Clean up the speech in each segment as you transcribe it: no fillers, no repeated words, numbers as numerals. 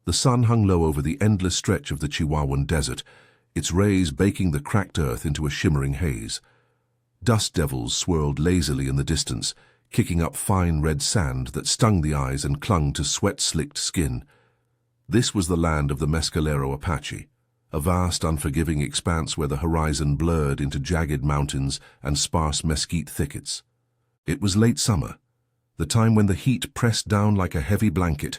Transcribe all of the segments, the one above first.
The sun hung low over the endless stretch of the Chihuahuan desert, its rays baking the cracked earth into a shimmering haze. Dust devils swirled lazily in the distance, kicking up fine red sand that stung the eyes and clung to sweat-slicked skin. This was the land of the Mescalero Apache, a vast, unforgiving expanse where the horizon blurred into jagged mountains and sparse mesquite thickets. It was late summer, the time when the heat pressed down like a heavy blanket,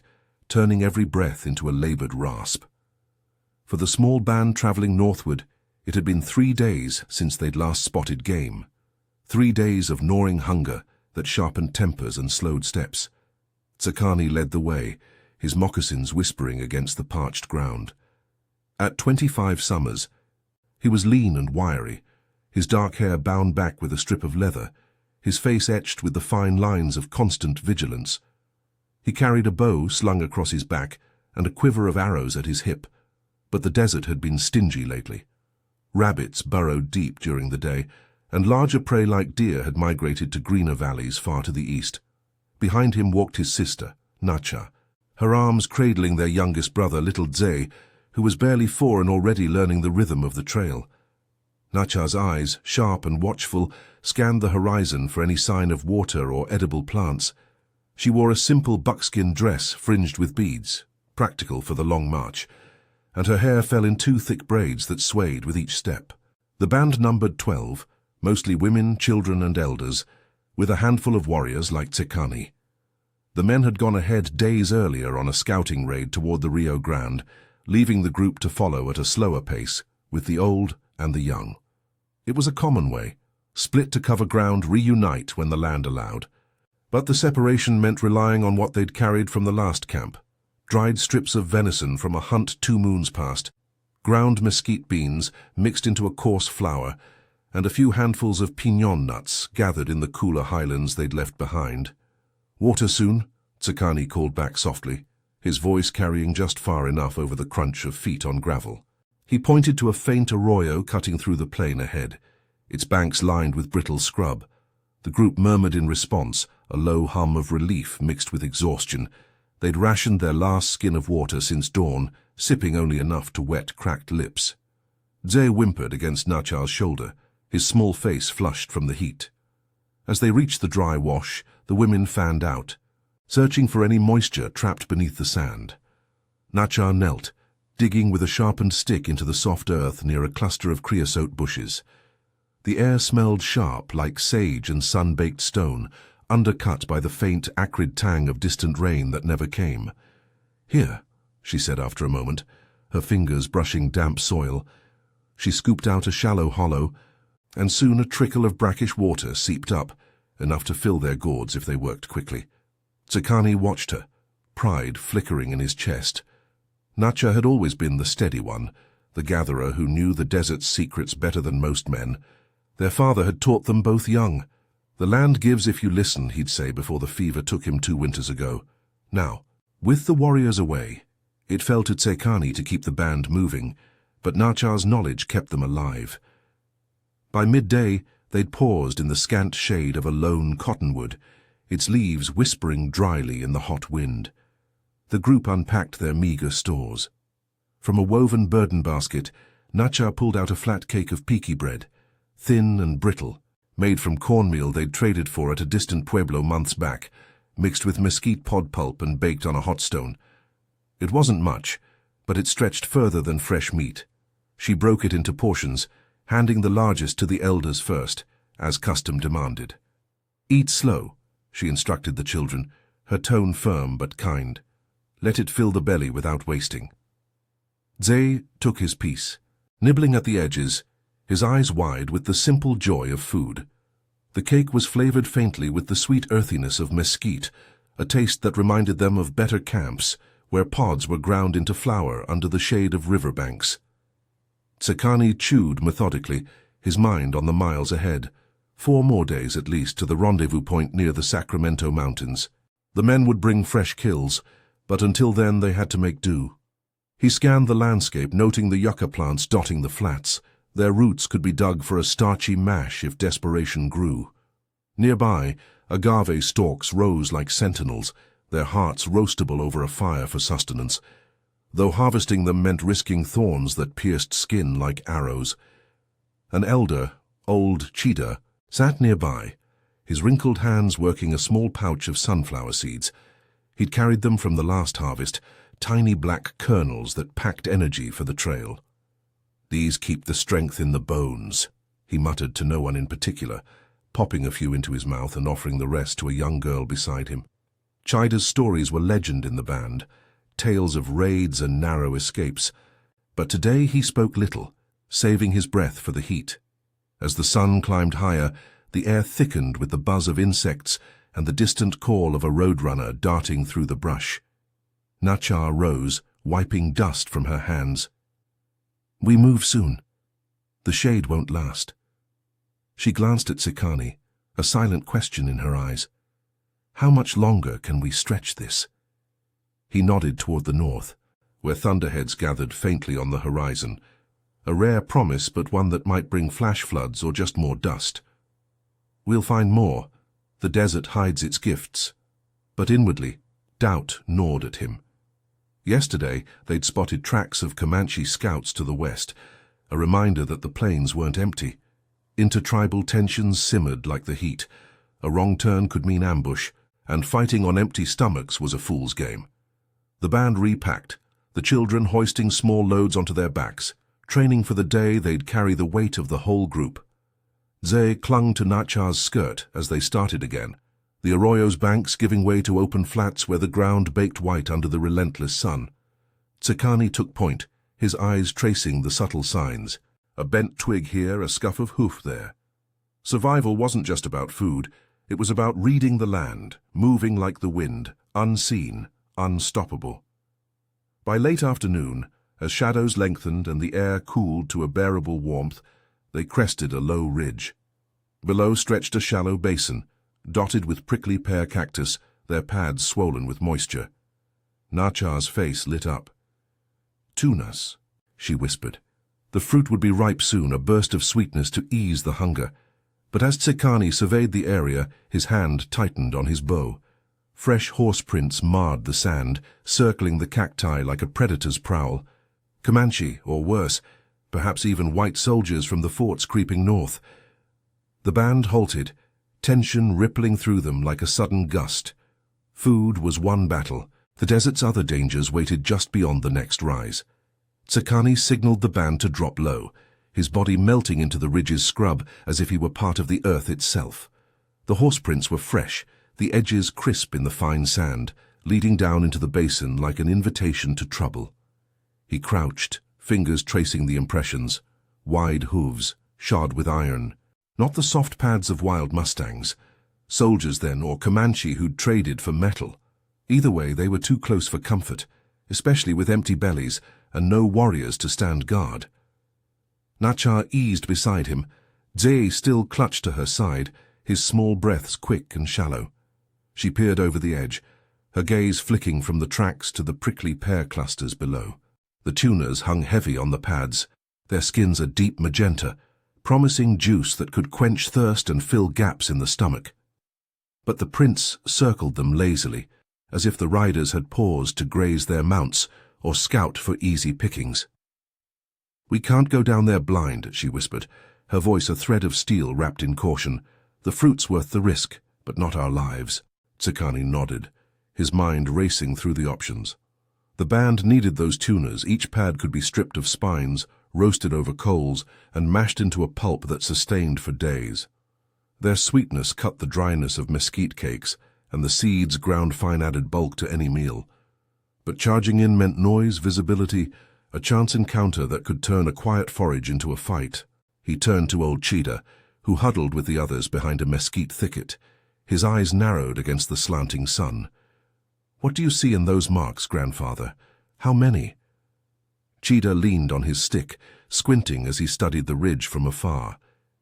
turning every breath into a labored rasp. For the small band traveling northward, it had been 3 days since they'd last spotted game. 3 days of gnawing hunger that sharpened tempers and slowed steps. Tsakani led the way, his moccasins whispering against the parched ground. At 25 summers, he was lean and wiry, his dark hair bound back with a strip of leather, his face etched with the fine lines of constant vigilance. He carried a bow slung across his back and a quiver of arrows at his hip, but the desert had been stingy lately. Rabbits burrowed deep during the day, and larger prey like deer had migrated to greener valleys far to the east. Behind him walked his sister, Nacha, her arms cradling their youngest brother, little Zay, who was barely 4 and already learning the rhythm of the trail. Nacha's eyes, sharp and watchful, scanned the horizon for any sign of water or edible plants. She wore a simple buckskin dress fringed with beads, practical for the long march, and her hair fell in 2 thick braids that swayed with each step. The band numbered 12, mostly women, children, and elders, with a handful of warriors like Tsekani. The men had gone ahead days earlier on a scouting raid toward the Rio Grande, leaving the group to follow at a slower pace, with the old and the young. It was a common way, split to cover ground, reunite when the land allowed. But the separation meant relying on what they'd carried from the last camp: dried strips of venison from a hunt 2 moons past, ground mesquite beans mixed into a coarse flour, and a few handfuls of piñon nuts gathered in the cooler highlands they'd left behind. "Water soon," Tsakani called back softly, his voice carrying just far enough over the crunch of feet on gravel. He pointed to a faint arroyo cutting through the plain ahead, its banks lined with brittle scrub. The group murmured in response, a low hum of relief mixed with exhaustion. They'd rationed their last skin of water since dawn, sipping only enough to wet cracked lips. Zay whimpered against Nacha's shoulder, his small face flushed from the heat. As they reached the dry wash, the women fanned out, searching for any moisture trapped beneath the sand. Nacha knelt, digging with a sharpened stick into the soft earth near a cluster of creosote bushes. The air smelled sharp like sage and sun-baked stone, undercut by the faint, acrid tang of distant rain that never came. "Here," she said after a moment, her fingers brushing damp soil. She scooped out a shallow hollow, and soon a trickle of brackish water seeped up, enough to fill their gourds if they worked quickly. Tsakani watched her, pride flickering in his chest. Nacha had always been the steady one, the gatherer who knew the desert's secrets better than most men. Their father had taught them both young. "The land gives if you listen," he'd say before the fever took him 2 winters ago. Now, with the warriors away, it fell to Tsakani to keep the band moving, but Nacha's knowledge kept them alive. By midday, they'd paused in the scant shade of a lone cottonwood, its leaves whispering dryly in the hot wind. The group unpacked their meager stores. From a woven burden basket, Nacha pulled out a flat cake of piqui bread, thin and brittle, made from cornmeal they'd traded for at a distant pueblo months back, mixed with mesquite pod pulp and baked on a hot stone. It wasn't much, but it stretched further than fresh meat. She broke it into portions, handing the largest to the elders first, as custom demanded. "Eat slow," she instructed the children, her tone firm but kind. "Let it fill the belly without wasting." Zay took his piece, nibbling at the edges, his eyes wide with the simple joy of food. The cake was flavored faintly with the sweet earthiness of mesquite, a taste that reminded them of better camps, where pods were ground into flour under the shade of river banks. Tsakani chewed methodically, his mind on the miles ahead. 4 more days at least to the rendezvous point near the Sacramento Mountains. The men would bring fresh kills, but until then they had to make do. He scanned the landscape, noting the yucca plants dotting the flats. Their roots could be dug for a starchy mash if desperation grew. Nearby, agave stalks rose like sentinels, their hearts roastable over a fire for sustenance. though harvesting them meant risking thorns that pierced skin like arrows. An elder, old Cheetah, sat nearby, his wrinkled hands working a small pouch of sunflower seeds. He'd carried them from the last harvest, tiny black kernels that packed energy for the trail. "These keep the strength in the bones," he muttered to no one in particular, popping a few into his mouth and offering the rest to a young girl beside him. Chida's stories were legend in the band, tales of raids and narrow escapes, but today he spoke little, saving his breath for the heat. As the sun climbed higher, the air thickened with the buzz of insects and the distant call of a roadrunner darting through the brush. Nachar rose, wiping dust from her hands. "We move soon. The shade won't last." She glanced at Tsikani, a silent question in her eyes. "How much longer can we stretch this?" He nodded toward the north, where thunderheads gathered faintly on the horizon, a rare promise but one that might bring flash floods or just more dust. "We'll find more. The desert hides its gifts." But inwardly, doubt gnawed at him. Yesterday, they'd spotted tracks of Comanche scouts to the west, a reminder that the plains weren't empty. Intertribal tensions simmered like the heat. A wrong turn could mean ambush, and fighting on empty stomachs was a fool's game. The band repacked, the children hoisting small loads onto their backs, training for the day they'd carry the weight of the whole group. Zay clung to Nachar's skirt as they started again, the arroyo's banks giving way to open flats where the ground baked white under the relentless sun. Tsikani took point, his eyes tracing the subtle signs, a bent twig here, a scuff of hoof there. Survival wasn't just about food, it was about reading the land, moving like the wind, unseen, unstoppable. By late afternoon, as shadows lengthened and the air cooled to a bearable warmth, they crested a low ridge. Below stretched a shallow basin, dotted with prickly pear cactus, their pads swollen with moisture. Nachar's face lit up. "Tunas," she whispered. The fruit would be ripe soon, a burst of sweetness to ease the hunger. But as Tsikani surveyed the area, his hand tightened on his bow. Fresh horse prints marred the sand, circling the cacti like a predator's prowl. Comanche, or worse, perhaps even white soldiers from the forts creeping north. The band halted, tension rippling through them like a sudden gust. Food was one battle. The desert's other dangers waited just beyond the next rise. Tsikani signaled the band to drop low, his body melting into the ridge's scrub as if he were part of the earth itself. The horseprints were fresh, the edges crisp in the fine sand, leading down into the basin like an invitation to trouble. He crouched, fingers tracing the impressions, wide hooves, shod with iron. Not the soft pads of wild mustangs. Soldiers then, or Comanche who'd traded for metal. Either way, they were too close for comfort, especially with empty bellies and no warriors to stand guard. Nachar eased beside him. Zay still clutched to her side, his small breaths quick and shallow. She peered over the edge, her gaze flicking from the tracks to the prickly pear clusters below. The tunas hung heavy on the pads, their skins a deep magenta, promising juice that could quench thirst and fill gaps in the stomach. But the prints circled them lazily, as if the riders had paused to graze their mounts or scout for easy pickings. "We can't go down there blind," she whispered, her voice a thread of steel wrapped in caution. "The fruit's worth the risk, but not our lives." Tsikani nodded, his mind racing through the options. The band needed those tunas. Each pad could be stripped of spines, roasted over coals, and mashed into a pulp that sustained for days. Their sweetness cut the dryness of mesquite cakes, and the seeds ground fine added bulk to any meal. But charging in meant noise, visibility, a chance encounter that could turn a quiet forage into a fight. He turned to old Cheetah, who huddled with the others behind a mesquite thicket, his eyes narrowed against the slanting sun. "What do you see in those marks, grandfather? How many?" Cheetah leaned on his stick, squinting as he studied the ridge from afar.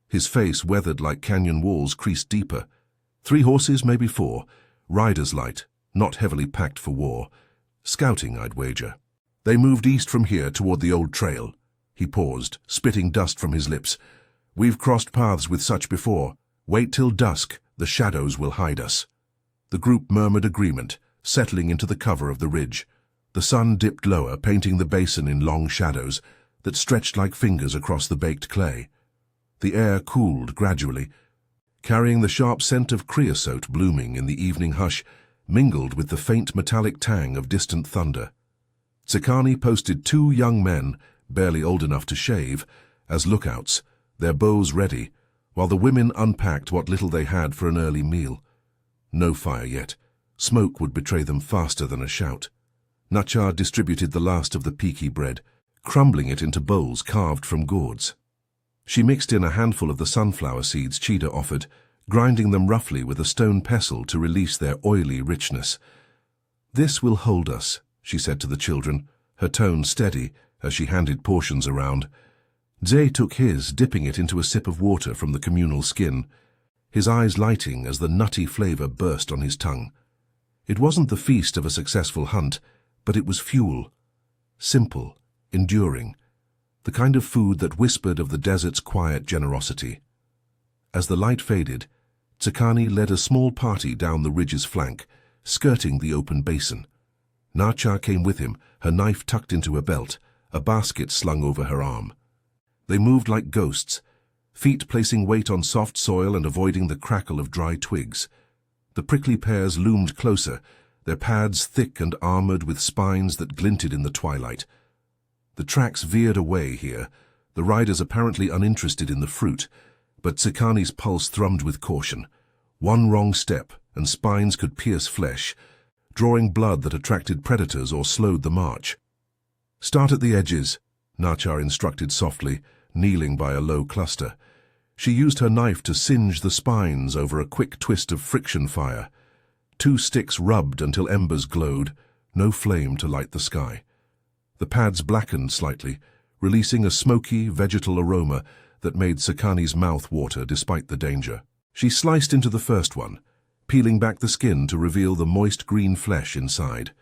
His face, weathered like canyon walls, creased deeper. 3 horses, maybe 4. Riders light, not heavily packed for war. Scouting, I'd wager. They moved east from here toward the old trail. He paused, spitting dust from his lips. "We've crossed paths with such before. Wait till dusk, the shadows will hide us." The group murmured agreement, settling into the cover of the ridge. The sun dipped lower, painting the basin in long shadows that stretched like fingers across the baked clay. The air cooled gradually, carrying the sharp scent of creosote blooming in the evening hush, mingled with the faint metallic tang of distant thunder. Tsakani posted 2 young men, barely old enough to shave, as lookouts, their bows ready, while the women unpacked what little they had for an early meal. No fire yet. Smoke would betray them faster than a shout. Nachar distributed the last of the peaky bread, crumbling it into bowls carved from gourds. She mixed in a handful of the sunflower seeds Cheetah offered, grinding them roughly with a stone pestle to release their oily richness. "This will hold us," she said to the children, her tone steady as she handed portions around. Zay took his, dipping it into a sip of water from the communal skin, his eyes lighting as the nutty flavor burst on his tongue. It wasn't the feast of a successful hunt, but it was fuel. Simple, enduring, the kind of food that whispered of the desert's quiet generosity. As the light faded, Tsakani led a small party down the ridge's flank, skirting the open basin. Nachar came with him, her knife tucked into her belt, a basket slung over her arm. They moved like ghosts, feet placing weight on soft soil and avoiding the crackle of dry twigs. The prickly pears loomed closer, their pads thick and armored with spines that glinted in the twilight. The tracks veered away here, the riders apparently uninterested in the fruit, but Tsakani's pulse thrummed with caution. One wrong step, and spines could pierce flesh, drawing blood that attracted predators or slowed the march. "Start at the edges," Nachar instructed softly, kneeling by a low cluster. She used her knife to singe the spines over a quick twist of friction fire. 2 sticks rubbed until embers glowed, no flame to light the sky. The pads blackened slightly, releasing a smoky, vegetal aroma that made Tsakani's mouth water despite the danger. She sliced into the first one, peeling back the skin to reveal the moist green flesh inside.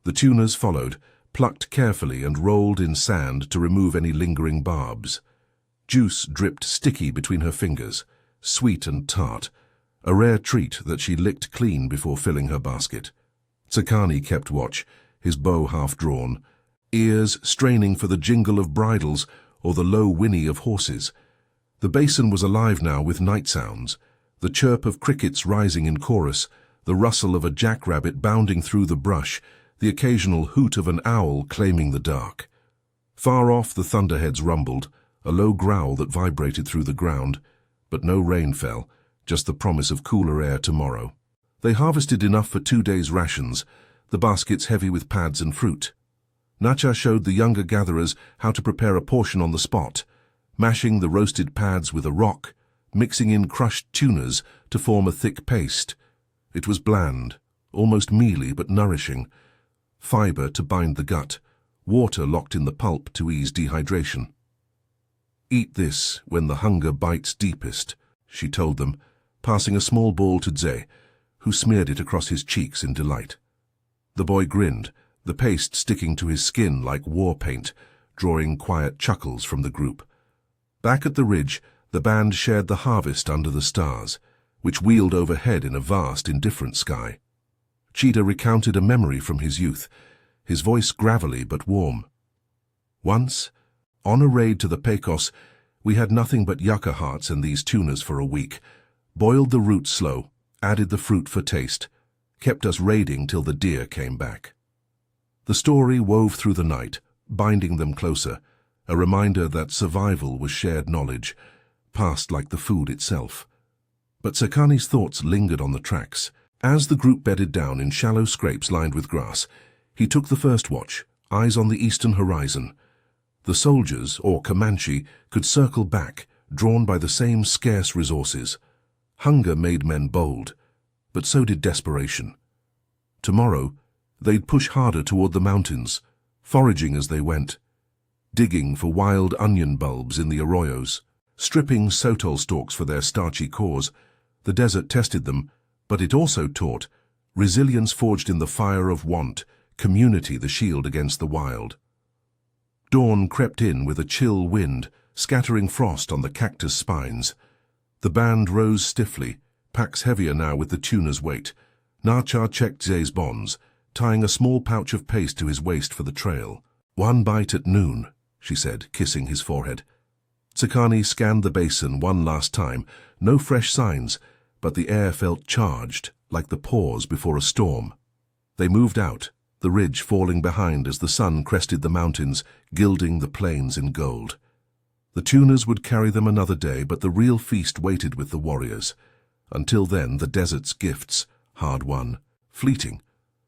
The tunas followed, plucked carefully and rolled in sand to remove any lingering barbs. Juice dripped sticky between her fingers, sweet and tart, a rare treat that she licked clean before filling her basket. Tsakani kept watch, his bow half drawn, ears straining for the jingle of bridles or the low whinny of horses. The basin was alive now with night sounds, the chirp of crickets rising in chorus, the rustle of a jackrabbit bounding through the brush, the occasional hoot of an owl claiming the dark. Far off the thunderheads rumbled, a low growl that vibrated through the ground, but no rain fell, just the promise of cooler air tomorrow. They harvested enough for 2 days' rations, the baskets heavy with pads and fruit. Nachar showed the younger gatherers how to prepare a portion on the spot, mashing the roasted pads with a rock, mixing in crushed tunas to form a thick paste. It was bland, almost mealy but nourishing, fiber to bind the gut, water locked in the pulp to ease dehydration. "Eat this when the hunger bites deepest," she told them, passing a small ball to Zay, who smeared it across his cheeks in delight. The boy grinned, the paste sticking to his skin like war paint, drawing quiet chuckles from the group. Back at the ridge, the band shared the harvest under the stars, which wheeled overhead in a vast, indifferent sky. Cheetah recounted a memory from his youth, his voice gravelly but warm. "Once, on a raid to the Pecos, we had nothing but yucca hearts and these tunas for a week, boiled the roots slow, added the fruit for taste, kept us raiding till the deer came back." The story wove through the night, binding them closer, a reminder that survival was shared knowledge, passed like the food itself. But Tsakani's thoughts lingered on the tracks. As the group bedded down in shallow scrapes lined with grass, he took the first watch, eyes on the eastern horizon. The soldiers, or Comanche, could circle back, drawn by the same scarce resources. Hunger made men bold, but so did desperation. Tomorrow, they'd push harder toward the mountains, foraging as they went, digging for wild onion bulbs in the arroyos, stripping sotol stalks for their starchy cores. The desert tested them, but it also taught resilience forged in the fire of want, community the shield against the wild. Dawn crept in with a chill wind, scattering frost on the cactus spines. The band rose stiffly, packs heavier now with the tuna's weight. Nachar checked Zay's bonds, tying a small pouch of paste to his waist for the trail. "One bite at noon," she said, kissing his forehead. Tsakani scanned the basin one last time. No fresh signs, but the air felt charged, like the pause before a storm. They moved out, the ridge falling behind as the sun crested the mountains, gilding the plains in gold. The tuners would carry them another day, but the real feast waited with the warriors. Until then, the desert's gifts, hard-won, fleeting,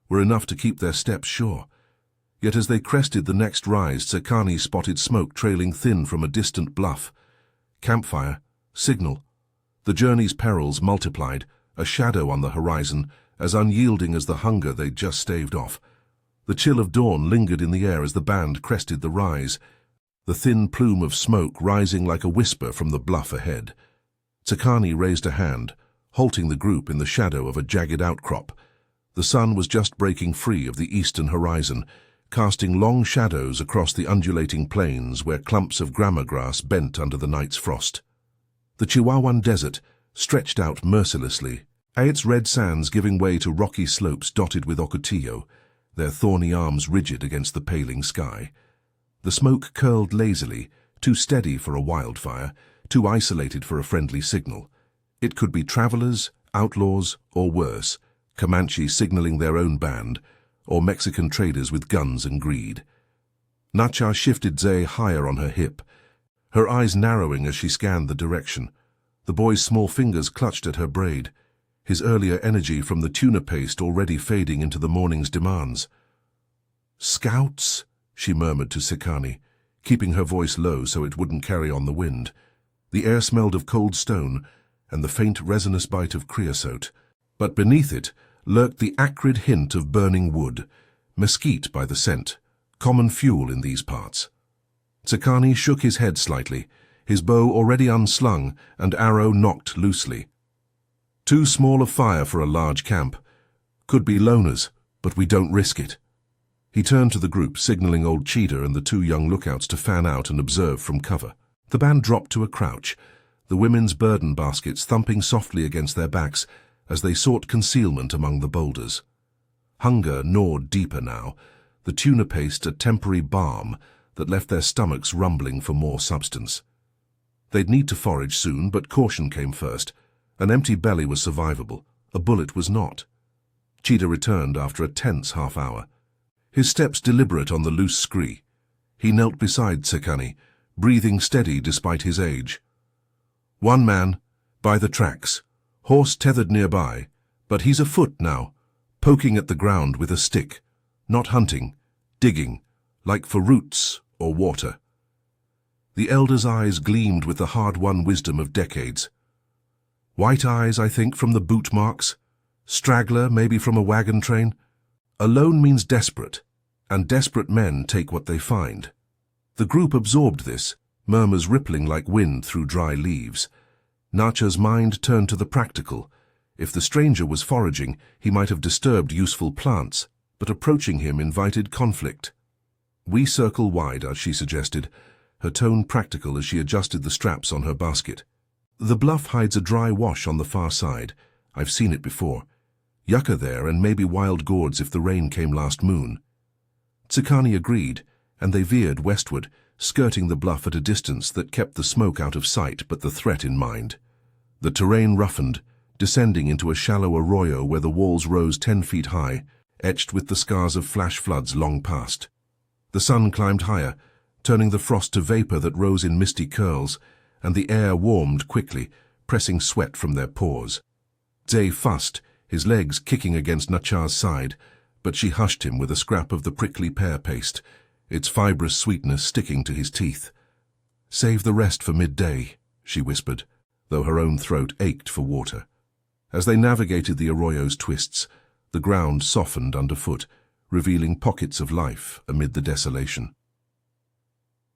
were enough to keep their steps sure. Yet as they crested the next rise, Tsakani spotted smoke trailing thin from a distant bluff. Campfire, signal. The journey's perils multiplied, a shadow on the horizon, as unyielding as the hunger they'd just staved off. The chill of dawn lingered in the air as the band crested the rise, the thin plume of smoke rising like a whisper from the bluff ahead. Tsakani raised a hand, halting the group in the shadow of a jagged outcrop. The sun was just breaking free of the eastern horizon, casting long shadows across the undulating plains where clumps of grama grass bent under the night's frost. The Chihuahuan Desert stretched out mercilessly, its red sands giving way to rocky slopes dotted with ocotillo, their thorny arms rigid against the paling sky. The smoke curled lazily, too steady for a wildfire, too isolated for a friendly signal. It could be travelers, outlaws, or worse, Comanche signaling their own band, or Mexican traders with guns and greed. Nacha shifted Zay higher on her hip, her eyes narrowing as she scanned the direction. The boy's small fingers clutched at her braid, his earlier energy from the tuna paste already fading into the morning's demands. "Scouts?" she murmured to Tsakani, keeping her voice low so it wouldn't carry on the wind. The air smelled of cold stone and the faint resinous bite of creosote, but beneath it lurked the acrid hint of burning wood, mesquite by the scent, common fuel in these parts. Tsakani shook his head slightly, his bow already unslung and arrow knocked loosely. "Too small a fire for a large camp. Could be loners, but we don't risk it." He turned to the group, signaling old Cheetah and the two young lookouts to fan out and observe from cover. The band dropped to a crouch, the women's burden baskets thumping softly against their backs as they sought concealment among the boulders. Hunger gnawed deeper now, the tuna paste a temporary balm that left their stomachs rumbling for more substance. They'd need to forage soon, but caution came first. An empty belly was survivable, a bullet was not. Cheetah returned after a tense half-hour, his steps deliberate on the loose scree. He knelt beside Tsakani, breathing steady despite his age. "One man, by the tracks, horse tethered nearby, but he's afoot now, poking at the ground with a stick, not hunting, digging, like for roots or water." The elder's eyes gleamed with the hard-won wisdom of decades. "White eyes, I think, from the boot marks. Straggler, maybe from a wagon train. Alone means desperate, and desperate men take what they find." The group absorbed this, murmurs rippling like wind through dry leaves. Nacha's mind turned to the practical. If the stranger was foraging, he might have disturbed useful plants, but approaching him invited conflict. "We circle wider," she suggested, her tone practical as she adjusted the straps on her basket. "The bluff hides a dry wash on the far side. I've seen it before. Yucca there and maybe wild gourds if the rain came last moon." Tsakani agreed, and they veered westward, skirting the bluff at a distance that kept the smoke out of sight but the threat in mind. The terrain roughened, descending into a shallow arroyo where the walls rose 10 feet high, etched with the scars of flash floods long past. The sun climbed higher, turning the frost to vapor that rose in misty curls, and the air warmed quickly, pressing sweat from their pores. Zay fussed, his legs kicking against Nacha's side, but she hushed him with a scrap of the prickly pear paste, its fibrous sweetness sticking to his teeth. "Save the rest for midday," she whispered, though her own throat ached for water. As they navigated the arroyo's twists, the ground softened underfoot, revealing pockets of life amid the desolation.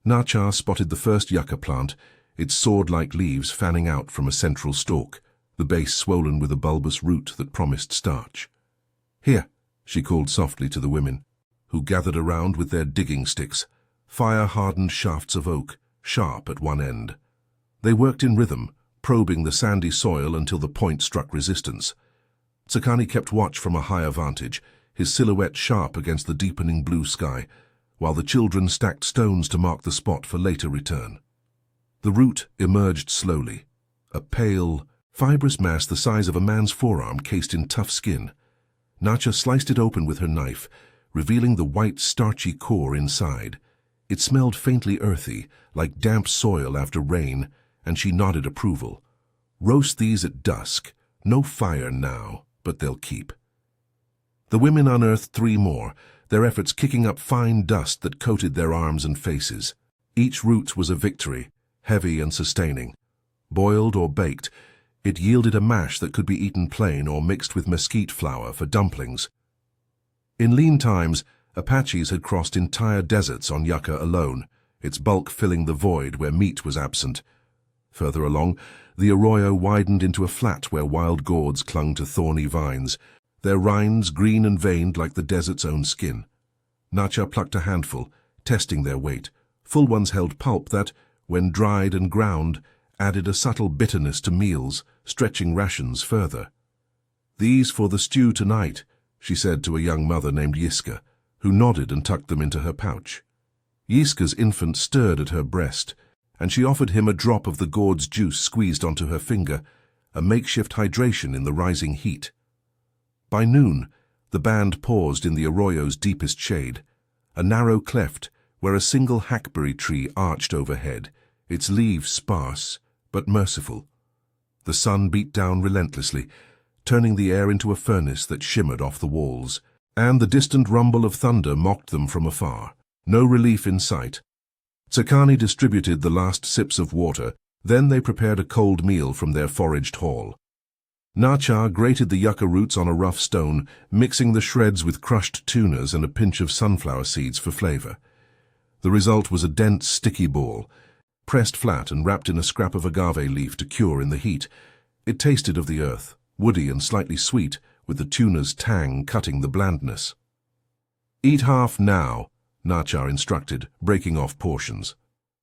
Nacha spotted the first yucca plant, its sword-like leaves fanning out from a central stalk, the base swollen with a bulbous root that promised starch. "Here," she called softly to the women, who gathered around with their digging sticks, fire-hardened shafts of oak, sharp at one end. They worked in rhythm, probing the sandy soil until the point struck resistance. Tsakani kept watch from a higher vantage, his silhouette sharp against the deepening blue sky, while the children stacked stones to mark the spot for later return. The root emerged slowly, a pale, fibrous mass the size of a man's forearm cased in tough skin. Nacha sliced it open with her knife, revealing the white, starchy core inside. It smelled faintly earthy, like damp soil after rain, and she nodded approval. Roast these at dusk. No fire now, but they'll keep. The women unearthed 3 more, their efforts kicking up fine dust that coated their arms and faces. Each root was a victory, heavy and sustaining. Boiled or baked, it yielded a mash that could be eaten plain or mixed with mesquite flour for dumplings. In lean times, Apaches had crossed entire deserts on yucca alone, its bulk filling the void where meat was absent. Further along, the arroyo widened into a flat where wild gourds clung to thorny vines, their rinds green and veined like the desert's own skin. Nacha plucked a handful, testing their weight. Full ones held pulp that, when dried and ground, added a subtle bitterness to meals, stretching rations further. "These for the stew tonight," she said to a young mother named Yiska, who nodded and tucked them into her pouch. Yiska's infant stirred at her breast, and she offered him a drop of the gourd's juice squeezed onto her finger, a makeshift hydration in the rising heat. By noon, the band paused in the arroyo's deepest shade, a narrow cleft where a single hackberry tree arched overhead, its leaves sparse but merciful. The sun beat down relentlessly, turning the air into a furnace that shimmered off the walls, and the distant rumble of thunder mocked them from afar. No relief in sight. Tsakani distributed the last sips of water, then they prepared a cold meal from their foraged haul. Nacha grated the yucca roots on a rough stone, mixing the shreds with crushed tunas and a pinch of sunflower seeds for flavor. The result was a dense, sticky ball, pressed flat and wrapped in a scrap of agave leaf to cure in the heat. It tasted of the earth, woody and slightly sweet, with the tuna's tang cutting the blandness. "Eat half now," Nacha instructed, breaking off portions.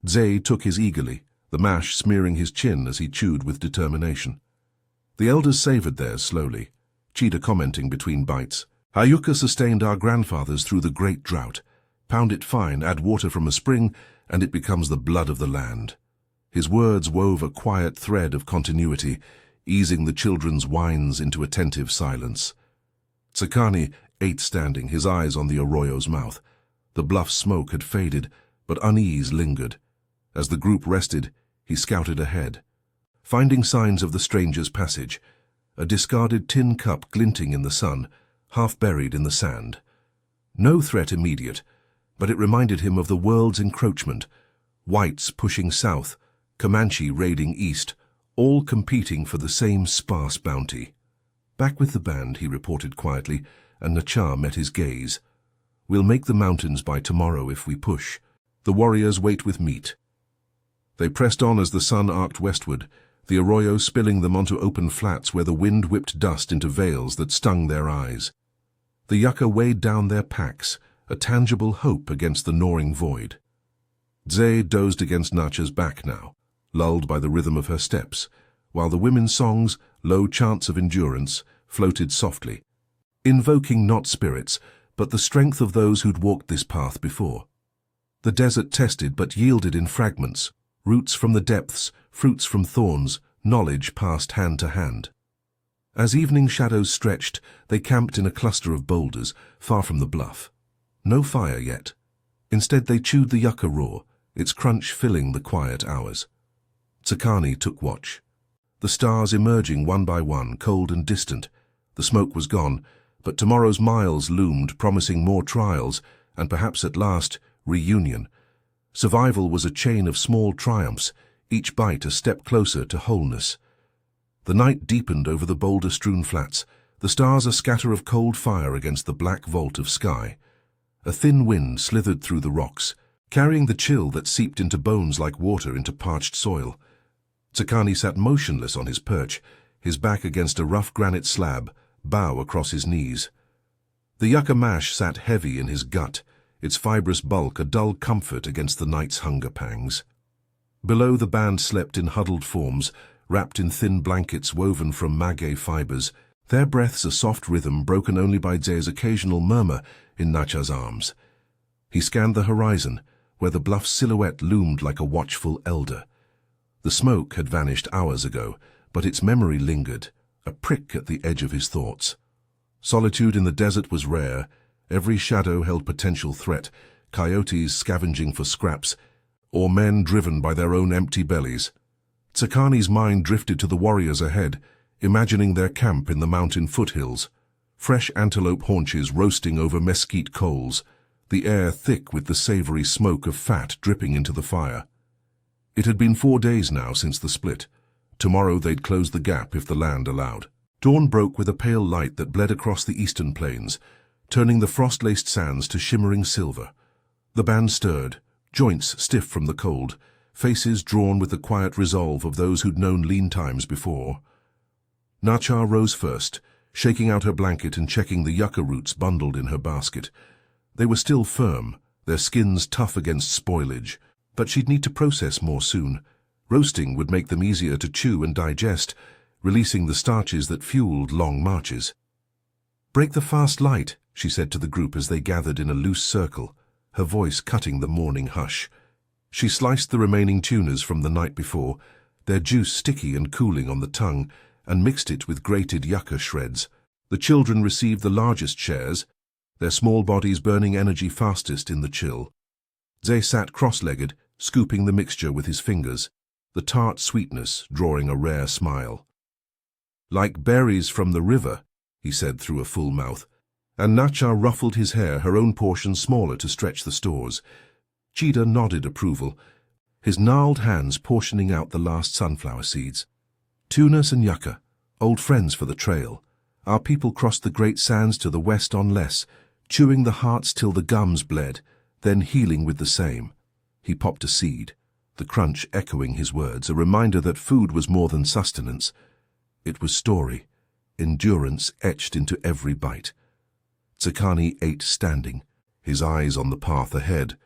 Zay took his eagerly, the mash smearing his chin as he chewed with determination. The elders savored theirs slowly, Cheetah commenting between bites. "Hayuka sustained our grandfathers through the great drought. Pound it fine, add water from a spring, and it becomes the blood of the land." His words wove a quiet thread of continuity, easing the children's whines into attentive silence. Tsakani ate standing, his eyes on the arroyo's mouth. The bluff smoke had faded, but unease lingered. As the group rested, he scouted ahead, finding signs of the stranger's passage, a discarded tin cup glinting in the sun, half buried in the sand. No threat immediate, but it reminded him of the world's encroachment, whites pushing south, Comanche raiding east, all competing for the same sparse bounty. "Back with the band," he reported quietly, and Nacha met his gaze. "We'll make the mountains by tomorrow if we push. The warriors wait with meat." They pressed on as the sun arced westward, the arroyo spilling them onto open flats where the wind whipped dust into veils that stung their eyes. The yucca weighed down their packs, a tangible hope against the gnawing void. Zay dozed against Nacha's back now, lulled by the rhythm of her steps, while the women's songs, low chants of endurance, floated softly, invoking not spirits, but the strength of those who'd walked this path before. The desert tested but yielded in fragments, roots from the depths, fruits from thorns, knowledge passed hand to hand. As evening shadows stretched, they camped in a cluster of boulders, far from the bluff. No fire yet. Instead they chewed the yucca raw, its crunch filling the quiet hours. Tsakani took watch. The stars emerging one by one, cold and distant. The smoke was gone, but tomorrow's miles loomed, promising more trials, and perhaps at last, reunion. Survival was a chain of small triumphs, each bite a step closer to wholeness. The night deepened over the boulder-strewn flats, the stars a scatter of cold fire against the black vault of sky. A thin wind slithered through the rocks, carrying the chill that seeped into bones like water into parched soil. Tsakani sat motionless on his perch, his back against a rough granite slab, bow across his knees. The yucca mash sat heavy in his gut, its fibrous bulk a dull comfort against the night's hunger pangs. Below, the band slept in huddled forms, wrapped in thin blankets woven from maguey fibers, their breaths a soft rhythm broken only by Ze's occasional murmur in Nacha's arms. He scanned the horizon, where the bluff silhouette loomed like a watchful elder. The smoke had vanished hours ago, but its memory lingered, a prick at the edge of his thoughts. Solitude in the desert was rare. Every shadow held potential threat, coyotes scavenging for scraps, or men driven by their own empty bellies. Tsakani's mind drifted to the warriors ahead, imagining their camp in the mountain foothills. Fresh antelope haunches roasting over mesquite coals, the air thick with the savory smoke of fat dripping into the fire. It had been 4 days now since the split. Tomorrow they'd close the gap if the land allowed. Dawn broke with a pale light that bled across the eastern plains, turning the frost-laced sands to shimmering silver. The band stirred, joints stiff from the cold, faces drawn with the quiet resolve of those who'd known lean times before. Nacha rose first, shaking out her blanket and checking the yucca roots bundled in her basket. They were still firm, their skins tough against spoilage, but she'd need to process more soon. Roasting would make them easier to chew and digest, releasing the starches that fueled long marches. "Break the fast light," she said to the group as they gathered in a loose circle, her voice cutting the morning hush. She sliced the remaining tunas from the night before, their juice sticky and cooling on the tongue, and mixed it with grated yucca shreds. The children received the largest shares, their small bodies burning energy fastest in the chill. Ze sat cross-legged, scooping the mixture with his fingers, the tart sweetness drawing a rare smile. "Like berries from the river," he said through a full mouth, and Nacha ruffled his hair, her own portion smaller to stretch the stores. Cheetah nodded approval, his gnarled hands portioning out the last sunflower seeds. "Tunas and yucca, old friends for the trail. Our people crossed the great sands to the west on less, chewing the hearts till the gums bled, then healing with the same." He popped a seed, the crunch echoing his words, a reminder that food was more than sustenance. It was story, endurance etched into every bite. Tsakani ate standing, his eyes on the path ahead.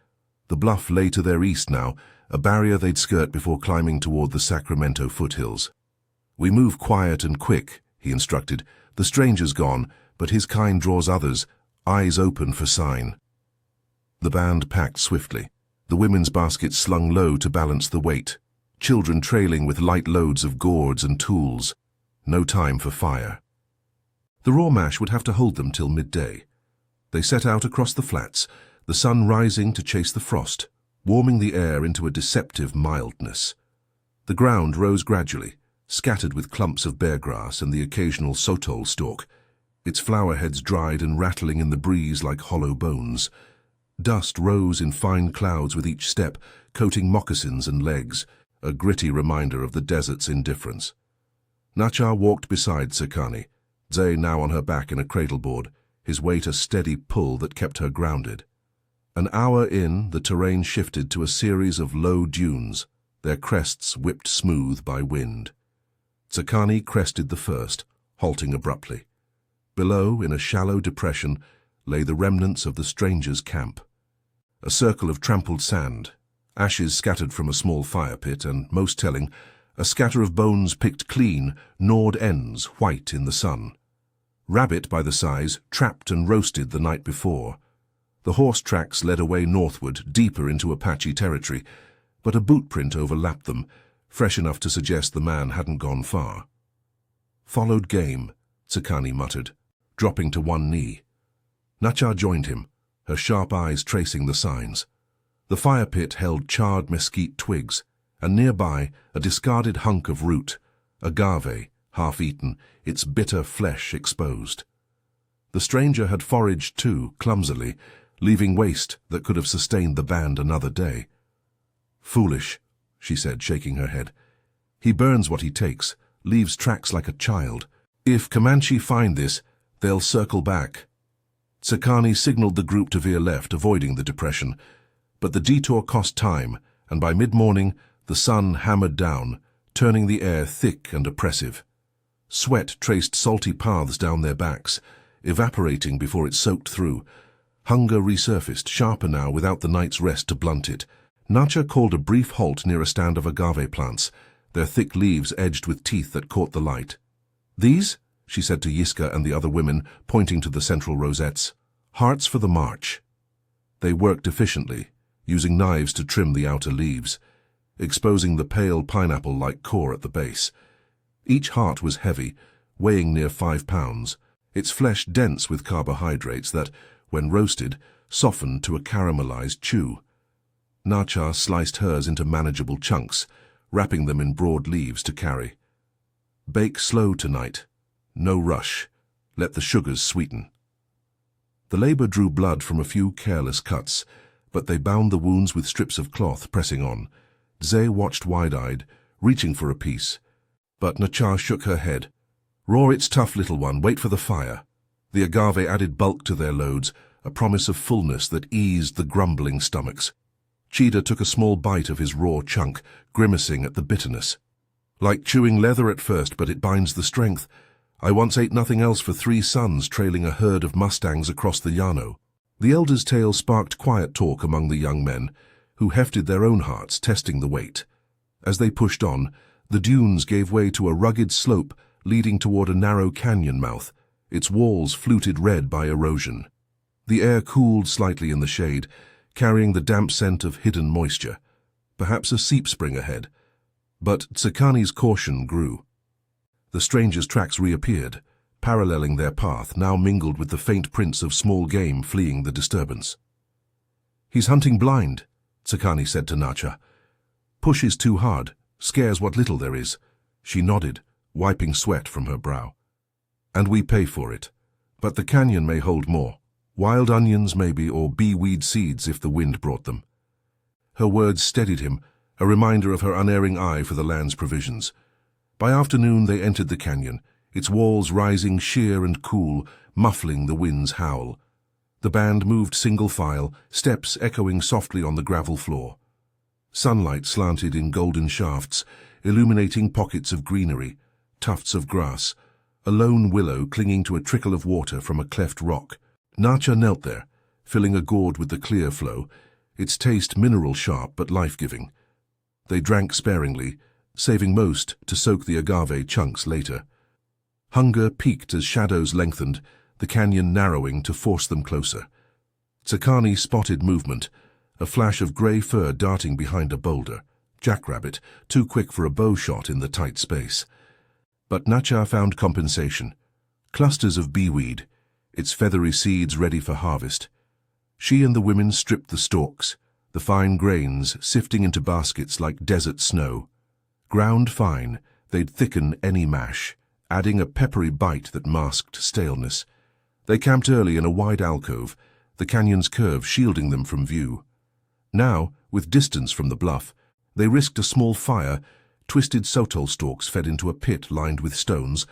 The bluff lay to their east now, a barrier they'd skirt before climbing toward the Sacramento foothills. "We move quiet and quick," he instructed. "The stranger's gone, but his kind draws others, eyes open for sign." The band packed swiftly, the women's baskets slung low to balance the weight, children trailing with light loads of gourds and tools. No time for fire. The raw mash would have to hold them till midday. They set out across the flats, the sun rising to chase the frost, warming the air into a deceptive mildness. The ground rose gradually, scattered with clumps of bear grass and the occasional sotol stalk, its flower heads dried and rattling in the breeze like hollow bones. Dust rose in fine clouds with each step, coating moccasins and legs, a gritty reminder of the desert's indifference. Nacha walked beside Tsakani, Ze now on her back in a cradleboard, his weight a steady pull that kept her grounded. An hour in, the terrain shifted to a series of low dunes, their crests whipped smooth by wind. Tsakani crested the first, halting abruptly. Below, in a shallow depression, lay the remnants of the stranger's camp. A circle of trampled sand, ashes scattered from a small fire pit, and, most telling, a scatter of bones picked clean, gnawed ends white in the sun. Rabbit by the size, trapped and roasted the night before. The horse tracks led away northward, deeper into Apache territory, but a boot print overlapped them, fresh enough to suggest the man hadn't gone far. "Followed game," Tsakani muttered, dropping to one knee. Nacha joined him, her sharp eyes tracing the signs. The fire pit held charred mesquite twigs, and nearby a discarded hunk of root, agave, half-eaten, its bitter flesh exposed. The stranger had foraged too, clumsily, leaving waste that could have sustained the band another day. "Foolish," she said, shaking her head. "He burns what he takes, leaves tracks like a child. If Comanche find this, they'll circle back." Tsakani signaled the group to veer left, avoiding the depression, but the detour cost time, and by mid-morning the sun hammered down, turning the air thick and oppressive. Sweat traced salty paths down their backs, evaporating before it soaked through. Hunger resurfaced, sharper now without the night's rest to blunt it. Nacha called a brief halt near a stand of agave plants, their thick leaves edged with teeth that caught the light. "These?" she said to Yiska and the other women, pointing to the central rosettes. Hearts for the march. They worked efficiently, using knives to trim the outer leaves, exposing the pale pineapple-like core at the base. Each heart was heavy, weighing near 5 pounds, its flesh dense with carbohydrates that, when roasted, softened to a caramelized chew. Nacha sliced hers into manageable chunks, wrapping them in broad leaves to carry. Bake slow tonight. No rush. Let the sugars sweeten. The labor drew blood from a few careless cuts, but they bound the wounds with strips of cloth, pressing on. Zay watched wide-eyed, reaching for a piece. But Nacha shook her head. Raw, it's tough, little one. Wait for the fire. The agave added bulk to their loads, a promise of fullness that eased the grumbling stomachs. Cheetah took a small bite of his raw chunk, grimacing at the bitterness. Like chewing leather at first, but it binds the strength. I once ate nothing else for 3 suns, trailing a herd of mustangs across the Llano. The elder's tale sparked quiet talk among the young men, who hefted their own hearts, testing the weight. As they pushed on, the dunes gave way to a rugged slope leading toward a narrow canyon mouth, its walls fluted red by erosion. The air cooled slightly in the shade, carrying the damp scent of hidden moisture, perhaps a seep spring ahead. But Tsakani's caution grew. The strangers' tracks reappeared, paralleling their path, now mingled with the faint prints of small game fleeing the disturbance. He's hunting blind, Tsakani said to Nacha. Pushes too hard, scares what little there is. She nodded, wiping sweat from her brow. And we pay for it. But the canyon may hold more. Wild onions, maybe, or bee-weed seeds if the wind brought them. Her words steadied him, a reminder of her unerring eye for the land's provisions. By afternoon they entered the canyon, its walls rising sheer and cool, muffling the wind's howl. The band moved single file, steps echoing softly on the gravel floor. Sunlight slanted in golden shafts, illuminating pockets of greenery, tufts of grass, a lone willow clinging to a trickle of water from a cleft rock. Nacha knelt there, filling a gourd with the clear flow, its taste mineral-sharp but life-giving. They drank sparingly, saving most to soak the agave chunks later. Hunger peaked as shadows lengthened, the canyon narrowing to force them closer. Tsakani spotted movement, a flash of grey fur darting behind a boulder, jackrabbit, too quick for a bow shot in the tight space. But Nacha found compensation. Clusters of beeweed, its feathery seeds ready for harvest. She and the women stripped the stalks, the fine grains sifting into baskets like desert snow. Ground fine, they'd thicken any mash, adding a peppery bite that masked staleness. They camped early in a wide alcove, the canyon's curve shielding them from view. Now, with distance from the bluff, they risked a small fire. Twisted sotol stalks fed into a pit lined with stones,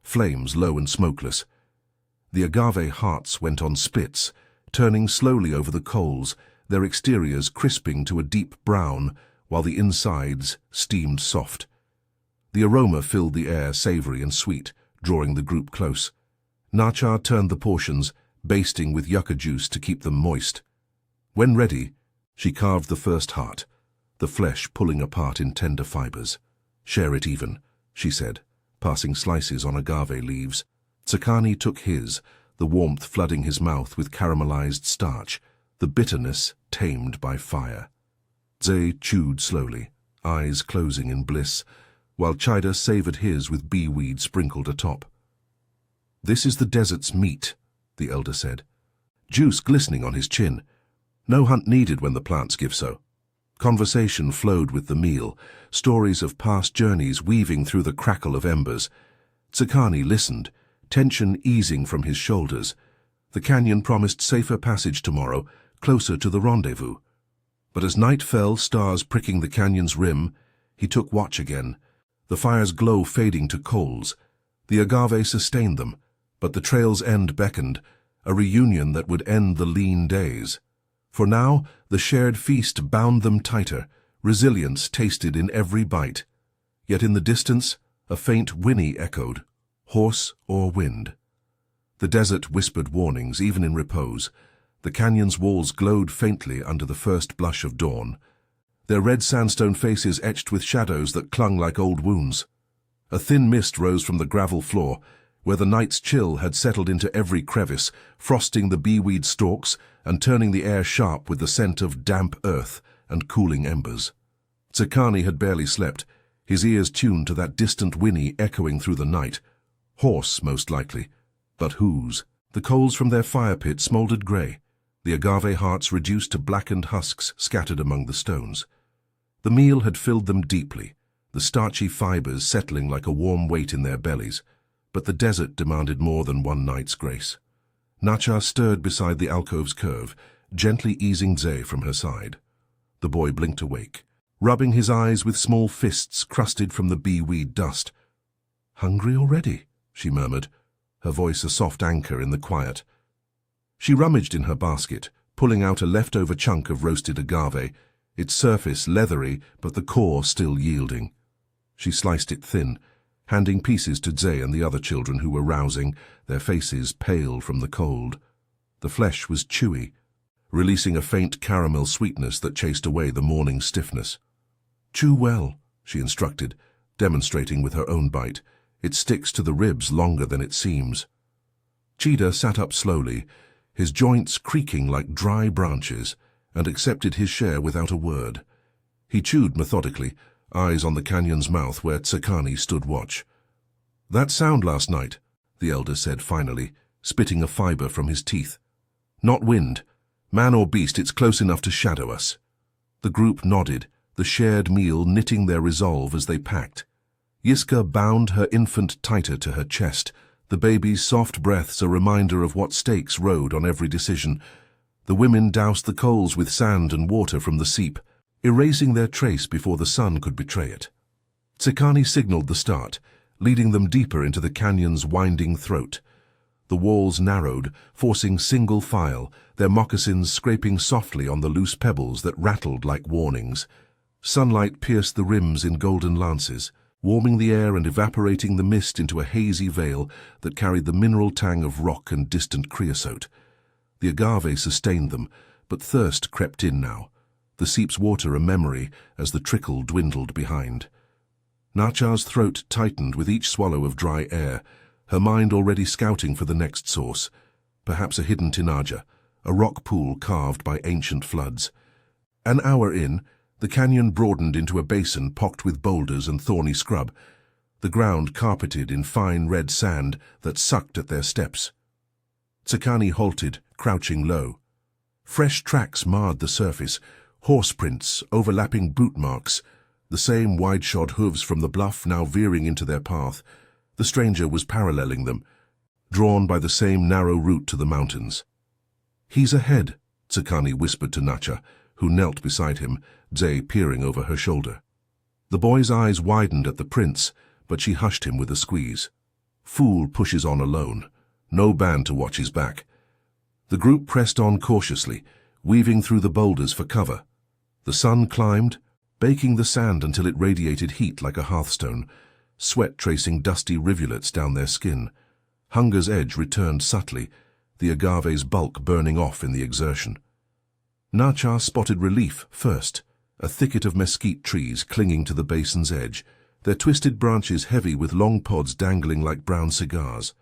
flames low and smokeless. The agave hearts went on splits, turning slowly over the coals, their exteriors crisping to a deep brown, while the insides steamed soft. The aroma filled the air, savory and sweet, drawing the group close. Nacha turned the portions, basting with yucca juice to keep them moist. When ready, she carved the first heart, the flesh pulling apart in tender fibers. Share it even, she said, passing slices on agave leaves. Tsakani took his, the warmth flooding his mouth with caramelized starch, the bitterness tamed by fire. Zay chewed slowly, eyes closing in bliss, while Chida savored his with bee-weed sprinkled atop. This is the desert's meat, the elder said, juice glistening on his chin. No hunt needed when the plants give so. Conversation flowed with the meal, stories of past journeys weaving through the crackle of embers. Tsakani listened, tension easing from his shoulders. The canyon promised safer passage tomorrow, closer to the rendezvous. But as night fell, stars pricking the canyon's rim, he took watch again, the fire's glow fading to coals. The agave sustained them, but the trail's end beckoned, a reunion that would end the lean days. For now, the shared feast bound them tighter, resilience tasted in every bite. Yet in the distance, a faint whinny echoed, horse or wind. The desert whispered warnings, even in repose. The canyon's walls glowed faintly under the first blush of dawn, their red sandstone faces etched with shadows that clung like old wounds. A thin mist rose from the gravel floor, where the night's chill had settled into every crevice, frosting the beeweed stalks and turning the air sharp with the scent of damp earth and cooling embers. Tsakani had barely slept, his ears tuned to that distant whinny echoing through the night. Hoarse, most likely, but whose? The coals from their fire pit smouldered grey, the agave hearts reduced to blackened husks scattered among the stones. The meal had filled them deeply, the starchy fibres settling like a warm weight in their bellies, but the desert demanded more than one night's grace. Nacha stirred beside the alcove's curve, gently easing Ze from her side. The boy blinked awake, rubbing his eyes with small fists crusted from the bee-weed dust. "Hungry already?" she murmured, her voice a soft anchor in the quiet. She rummaged in her basket, pulling out a leftover chunk of roasted agave, its surface leathery but the core still yielding. She sliced it thin, handing pieces to Ze and the other children who were rousing, their faces pale from the cold. The flesh was chewy, releasing a faint caramel sweetness that chased away the morning stiffness. "Chew well," she instructed, demonstrating with her own bite. "It sticks to the ribs longer than it seems." Cheetah sat up slowly, his joints creaking like dry branches, and accepted his share without a word. He chewed methodically, eyes on the canyon's mouth where Tsakani stood watch. "That sound last night," the elder said finally, spitting a fibre from his teeth. "Not wind. Man or beast, it's close enough to shadow us." The group nodded, the shared meal knitting their resolve as they packed. Yiska bound her infant tighter to her chest, the baby's soft breaths a reminder of what stakes rode on every decision. The women doused the coals with sand and water from the seep, erasing their trace before the sun could betray it. Tsakani signaled the start, leading them deeper into the canyon's winding throat. The walls narrowed, forcing single file, their moccasins scraping softly on the loose pebbles that rattled like warnings. Sunlight pierced the rims in golden lances, warming the air and evaporating the mist into a hazy veil that carried the mineral tang of rock and distant creosote. The agave sustained them, but thirst crept in now, the seep's water a memory as the trickle dwindled behind. Nacha's throat tightened with each swallow of dry air, her mind already scouting for the next source, perhaps a hidden tinaja, a rock pool carved by ancient floods. An hour in, the canyon broadened into a basin pocked with boulders and thorny scrub, the ground carpeted in fine red sand that sucked at their steps. Tsakani halted, crouching low. Fresh tracks marred the surface, horse prints, overlapping boot marks, the same wide-shod hooves from the bluff now veering into their path. The stranger was paralleling them, drawn by the same narrow route to the mountains. "He's ahead," Tsakani whispered to Nacha, who knelt beside him, Ze peering over her shoulder. The boy's eyes widened at the prince, but she hushed him with a squeeze. Fool pushes on alone. No band to watch his back. The group pressed on cautiously, weaving through the boulders for cover. The sun climbed, baking the sand until it radiated heat like a hearthstone, sweat tracing dusty rivulets down their skin. Hunger's edge returned subtly, the agave's bulk burning off in the exertion. Nacha spotted relief first, a thicket of mesquite trees clinging to the basin's edge, their twisted branches heavy with long pods dangling like brown cigars.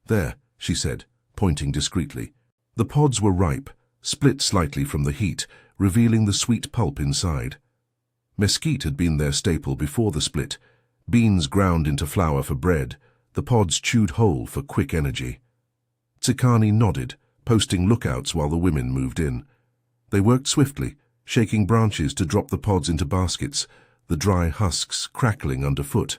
"There," she said, pointing discreetly. The pods were ripe, split slightly from the heat, revealing the sweet pulp inside. Mesquite had been their staple before the split, beans ground into flour for bread, the pods chewed whole for quick energy. Tsakani nodded, posting lookouts while the women moved in. They worked swiftly, shaking branches to drop the pods into baskets, the dry husks crackling underfoot.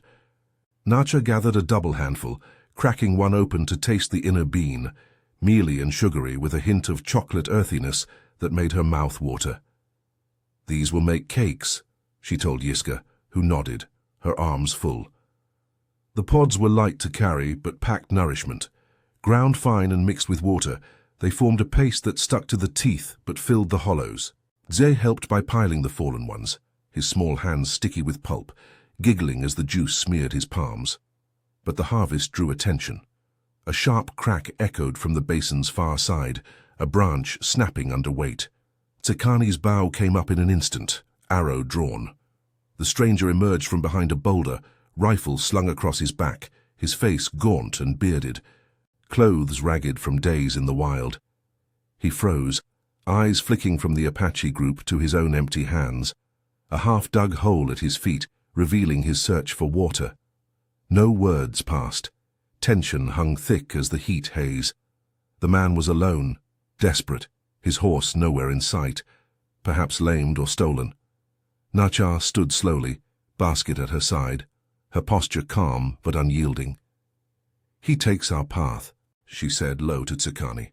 Nacha gathered a double handful, cracking one open to taste the inner bean, mealy and sugary with a hint of chocolate earthiness that made her mouth water. "These will make cakes," she told Yiska, who nodded, her arms full. The pods were light to carry but packed nourishment. Ground fine and mixed with water, they formed a paste that stuck to the teeth but filled the hollows. Ze helped by piling the fallen ones, his small hands sticky with pulp, giggling as the juice smeared his palms. But the harvest drew attention. A sharp crack echoed from the basin's far side, a branch snapping under weight. Tsakani's bow came up in an instant, arrow drawn. The stranger emerged from behind a boulder, rifle slung across his back, his face gaunt and bearded, clothes ragged from days in the wild. He froze, eyes flicking from the Apache group to his own empty hands, a half-dug hole at his feet revealing his search for water. No words passed. Tension hung thick as the heat haze. The man was alone, desperate, his horse nowhere in sight, perhaps lamed or stolen. Nachar stood slowly, basket at her side, her posture calm but unyielding. "He takes our path," she said low to Tsakani,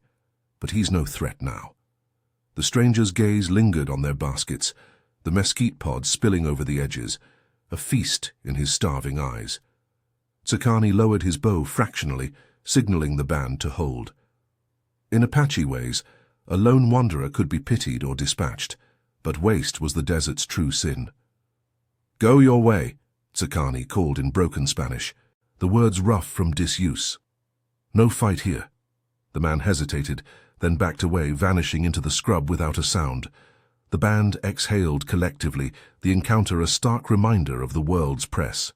"but he's no threat now." The stranger's gaze lingered on their baskets, the mesquite pods spilling over the edges, a feast in his starving eyes. Tsakani lowered his bow fractionally, signaling the band to hold. In Apache ways, a lone wanderer could be pitied or dispatched, but waste was the desert's true sin. "Go your way," Tsakani called in broken Spanish, the words rough from disuse. "No fight here." The man hesitated, then backed away, vanishing into the scrub without a sound. The band exhaled collectively, the encounter a stark reminder of the world's press.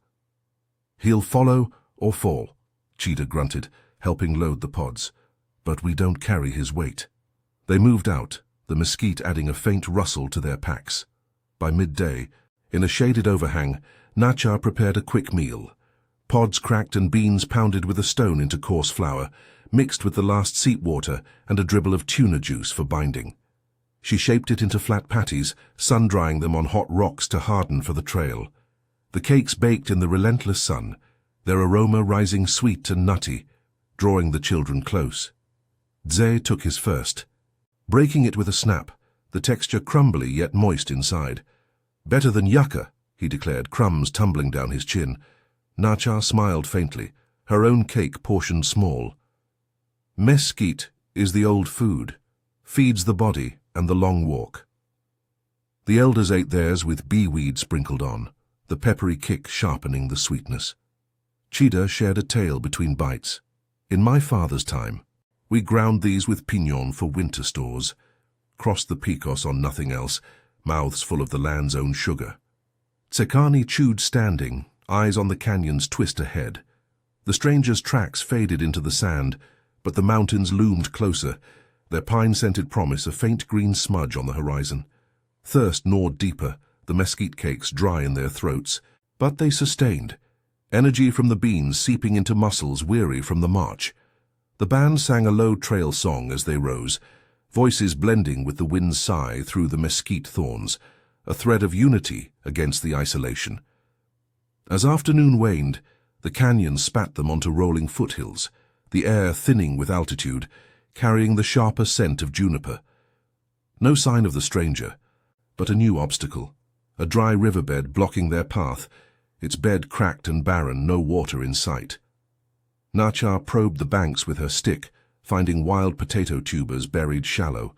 "He'll follow or fall," Cheetah grunted, helping load the pods. "But we don't carry his weight." They moved out, the mesquite adding a faint rustle to their packs. By midday, in a shaded overhang, Nachar prepared a quick meal. Pods cracked and beans pounded with a stone into coarse flour, mixed with the last seep water and a dribble of tuna juice for binding. She shaped it into flat patties, sun-drying them on hot rocks to harden for the trail. The cakes baked in the relentless sun, their aroma rising sweet and nutty, drawing the children close. Zé took his first, breaking it with a snap, the texture crumbly yet moist inside. "Better than yucca," he declared, crumbs tumbling down his chin. Nachar smiled faintly, her own cake portioned small. "Mesquite is the old food, feeds the body and the long walk." The elders ate theirs with bee-weed sprinkled on, the peppery kick sharpening the sweetness. Cheetah shared a tale between bites. "In my father's time, we ground these with piñon for winter stores, crossed the Picos on nothing else, mouths full of the land's own sugar." Tsakani chewed standing, eyes on the canyon's twist ahead. The stranger's tracks faded into the sand, but the mountains loomed closer, their pine-scented promise a faint green smudge on the horizon. Thirst gnawed deeper, the mesquite cakes dry in their throats, but they sustained, energy from the beans seeping into muscles weary from the march. The band sang a low trail song as they rose, voices blending with the wind's sigh through the mesquite thorns, a thread of unity against the isolation. As afternoon waned, the canyon spat them onto rolling foothills, the air thinning with altitude, carrying the sharper scent of juniper. No sign of the stranger, but a new obstacle, a dry riverbed blocking their path, its bed cracked and barren, no water in sight. Nachar probed the banks with her stick, finding wild potato tubers buried shallow,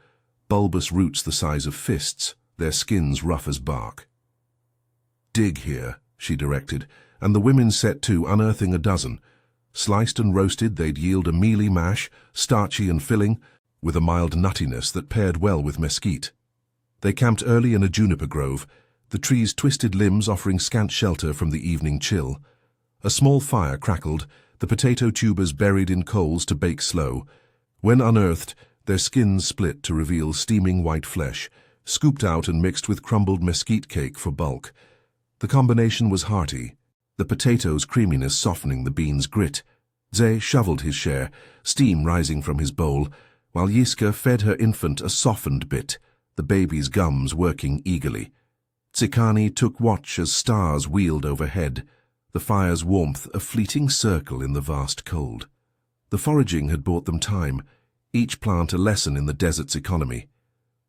bulbous roots the size of fists, their skins rough as bark. "Dig here," she directed, and the women set to, unearthing a dozen. Sliced and roasted, they'd yield a mealy mash, starchy and filling, with a mild nuttiness that paired well with mesquite. They camped early in a juniper grove, the tree's twisted limbs offering scant shelter from the evening chill. A small fire crackled, the potato tubers buried in coals to bake slow. When unearthed, their skins split to reveal steaming white flesh, scooped out and mixed with crumbled mesquite cake for bulk. The combination was hearty, the potatoes' creaminess softening the beans' grit. Zé shoveled his share, steam rising from his bowl, while Yiska fed her infant a softened bit, the baby's gums working eagerly. Tsakani took watch as stars wheeled overhead, the fire's warmth a fleeting circle in the vast cold. The foraging had bought them time, each plant a lesson in the desert's economy.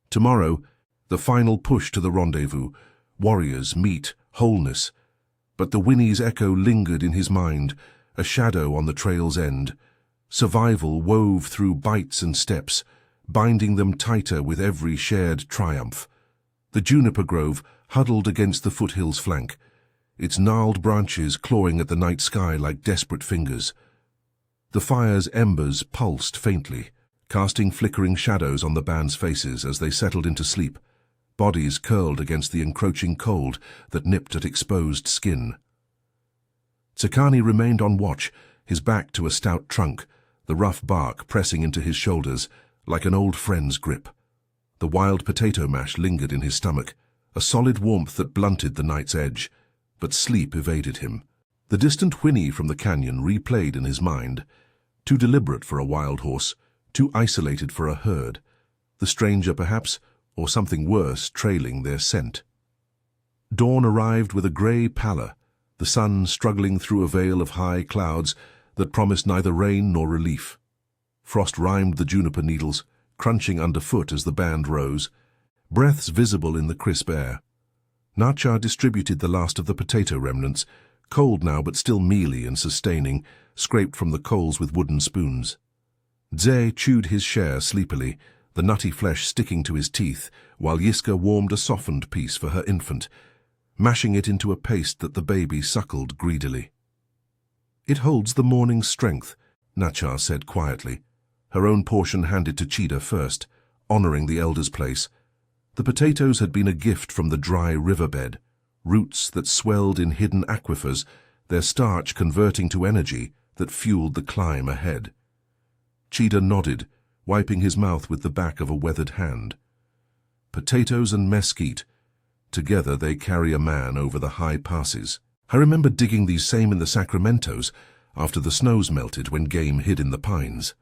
Tomorrow, the final push to the rendezvous, warriors, meat, wholeness. But the whinny's echo lingered in his mind, a shadow on the trail's end. Survival wove through bites and steps, binding them tighter with every shared triumph. The juniper grove huddled against the foothill's flank, its gnarled branches clawing at the night sky like desperate fingers. The fire's embers pulsed faintly, casting flickering shadows on the band's faces as they settled into sleep, bodies curled against the encroaching cold that nipped at exposed skin. Tsakani remained on watch, his back to a stout trunk, the rough bark pressing into his shoulders like an old friend's grip. The wild potato mash lingered in his stomach, a solid warmth that blunted the night's edge, but sleep evaded him. The distant whinny from the canyon replayed in his mind, too deliberate for a wild horse, too isolated for a herd. The stranger, perhaps, or something worse, trailing their scent. Dawn arrived with a grey pallor, the sun struggling through a veil of high clouds that promised neither rain nor relief. Frost rimed the juniper needles, crunching underfoot as the band rose, breaths visible in the crisp air. Nachar distributed the last of the potato remnants, cold now but still mealy and sustaining, scraped from the coals with wooden spoons. Zhe chewed his share sleepily, the nutty flesh sticking to his teeth, while Yiska warmed a softened piece for her infant, mashing it into a paste that the baby suckled greedily. "It holds the morning's strength," Nachar said quietly, her own portion handed to Cheetah first, honoring the elder's place. The potatoes had been a gift from the dry riverbed, roots that swelled in hidden aquifers, their starch converting to energy that fueled the climb ahead. Cheetah nodded, wiping his mouth with the back of a weathered hand. Potatoes and mesquite, together they carry a man over the high passes. I remember digging these same in the Sacramentos after the snows melted when game hid in the pines.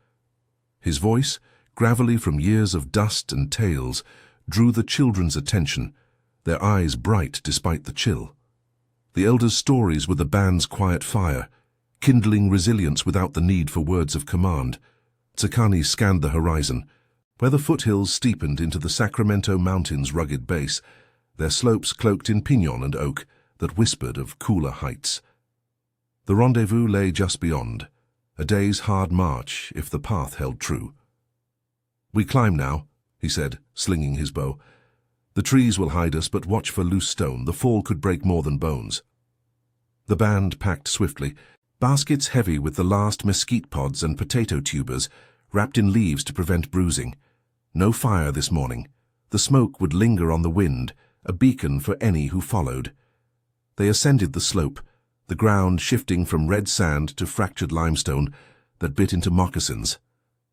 His voice, gravelly from years of dust and tales, drew the children's attention, their eyes bright despite the chill. The elders' stories were the band's quiet fire, kindling resilience without the need for words of command. Tsakani scanned the horizon, where the foothills steepened into the Sacramento Mountains' rugged base, their slopes cloaked in pinon and oak that whispered of cooler heights. The rendezvous lay just beyond, a day's hard march if the path held true. "We climb now," he said, slinging his bow. "The trees will hide us, but watch for loose stone. The fall could break more than bones." The band packed swiftly, baskets heavy with the last mesquite pods and potato tubers, wrapped in leaves to prevent bruising. No fire this morning. The smoke would linger on the wind, a beacon for any who followed. They ascended the slope, the ground shifting from red sand to fractured limestone that bit into moccasins.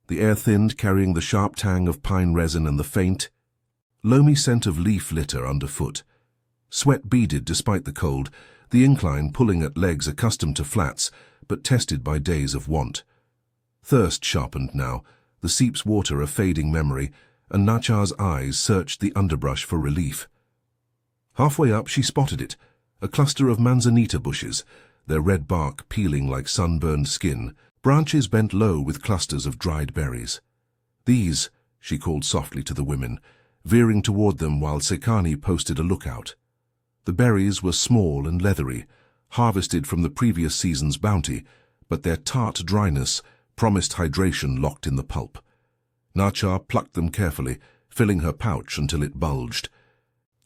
The air thinned, carrying the sharp tang of pine resin and the faint, loamy scent of leaf litter underfoot. Sweat beaded despite the cold, the incline pulling at legs accustomed to flats, but tested by days of want. Thirst sharpened now, the seep's water a fading memory, and Nachar's eyes searched the underbrush for relief. Halfway up she spotted it, a cluster of manzanita bushes, their red bark peeling like sunburned skin, branches bent low with clusters of dried berries. "These," she called softly to the women, veering toward them while Sekani posted a lookout. The berries were small and leathery, harvested from the previous season's bounty, but their tart dryness promised hydration locked in the pulp. Nachar plucked them carefully, filling her pouch until it bulged.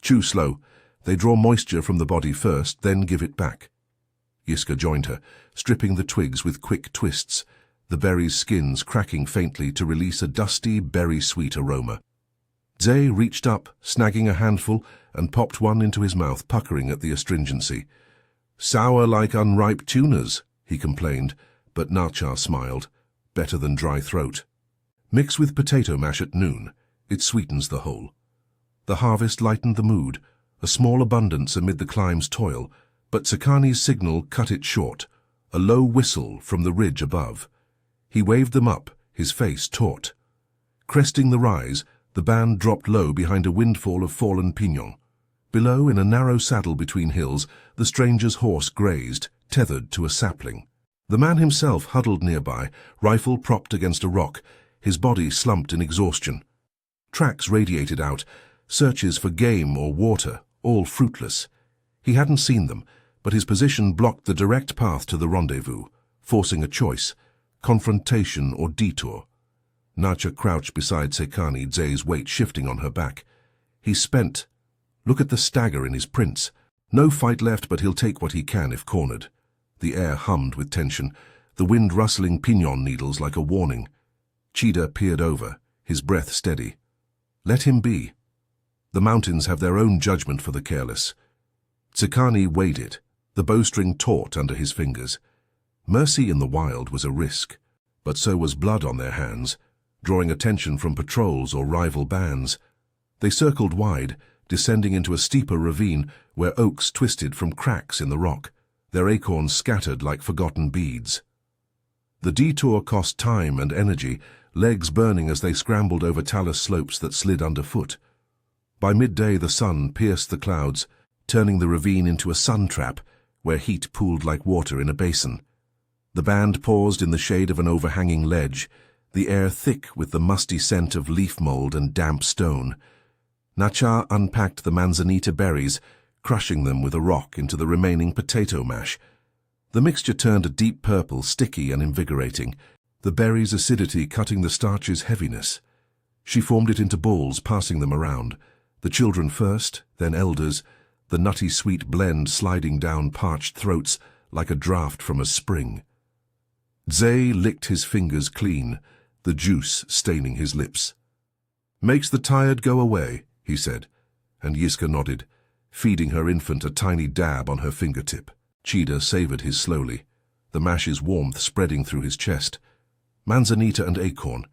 "Chew slow. They draw moisture from the body first, then give it back." Yiska joined her, stripping the twigs with quick twists, the berries' skins cracking faintly to release a dusty, berry-sweet aroma. Zhe reached up, snagging a handful, and popped one into his mouth, puckering at the astringency. "Sour like unripe tunas," he complained, but Nachar smiled. "Better than dry throat. Mix with potato mash at noon. It sweetens the whole." The harvest lightened the mood, a small abundance amid the climb's toil, but Sekani's signal cut it short, a low whistle from the ridge above. He waved them up, his face taut. Cresting the rise, the band dropped low behind a windfall of fallen pinon. Below, in a narrow saddle between hills, the stranger's horse grazed, tethered to a sapling. The man himself huddled nearby, rifle propped against a rock, his body slumped in exhaustion. Tracks radiated out, searches for game or water, all fruitless. He hadn't seen them, but his position blocked the direct path to the rendezvous, forcing a choice, confrontation or detour. Nachar crouched beside Sekani, Zhe's weight shifting on her back. "He's spent. Look at the stagger in his prints. No fight left, but he'll take what he can if cornered." The air hummed with tension, the wind rustling pinon needles like a warning. Cheetah peered over, his breath steady. "Let him be. The mountains have their own judgment for the careless." Sekani weighed it, the bowstring taut under his fingers. Mercy in the wild was a risk, but so was blood on their hands, drawing attention from patrols or rival bands. They circled wide, descending into a steeper ravine where oaks twisted from cracks in the rock, their acorns scattered like forgotten beads. The detour cost time and energy, legs burning as they scrambled over talus slopes that slid underfoot. By midday the sun pierced the clouds, turning the ravine into a sun trap where heat pooled like water in a basin. The band paused in the shade of an overhanging ledge, the air thick with the musty scent of leaf mold and damp stone. Nacha unpacked the manzanita berries, crushing them with a rock into the remaining potato mash. The mixture turned a deep purple, sticky and invigorating, the berries' acidity cutting the starch's heaviness. She formed it into balls, passing them around. The children first, then elders, the nutty sweet blend sliding down parched throats like a draught from a spring. Zay licked his fingers clean, the juice staining his lips. "Makes the tired go away," he said, and Yiska nodded, feeding her infant a tiny dab on her fingertip. Cheetah savored his slowly, the mash's warmth spreading through his chest. "Manzanita and acorn.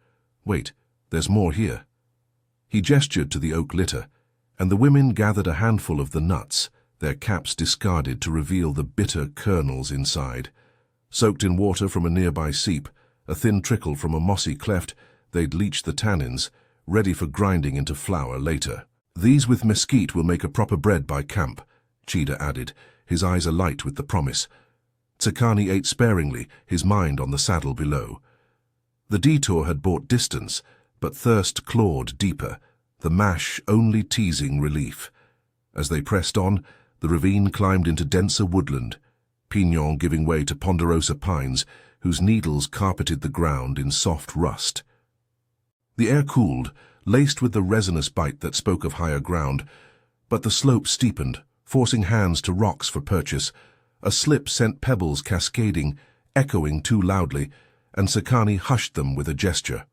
Wait, there's more here." He gestured to the oak litter, and the women gathered a handful of the nuts, their caps discarded to reveal the bitter kernels inside. Soaked in water from a nearby seep, a thin trickle from a mossy cleft, they'd leached the tannins, ready for grinding into flour later. "These with mesquite will make a proper bread by camp," Cheetah added, his eyes alight with the promise. Tsakani ate sparingly, his mind on the saddle below. The detour had brought distance, but thirst clawed deeper, the mash only teasing relief. As they pressed on, the ravine climbed into denser woodland, pinon giving way to ponderosa pines, whose needles carpeted the ground in soft rust. The air cooled, laced with the resinous bite that spoke of higher ground, but the slope steepened, forcing hands to rocks for purchase. A slip sent pebbles cascading, echoing too loudly, and Sakani hushed them with a gesture.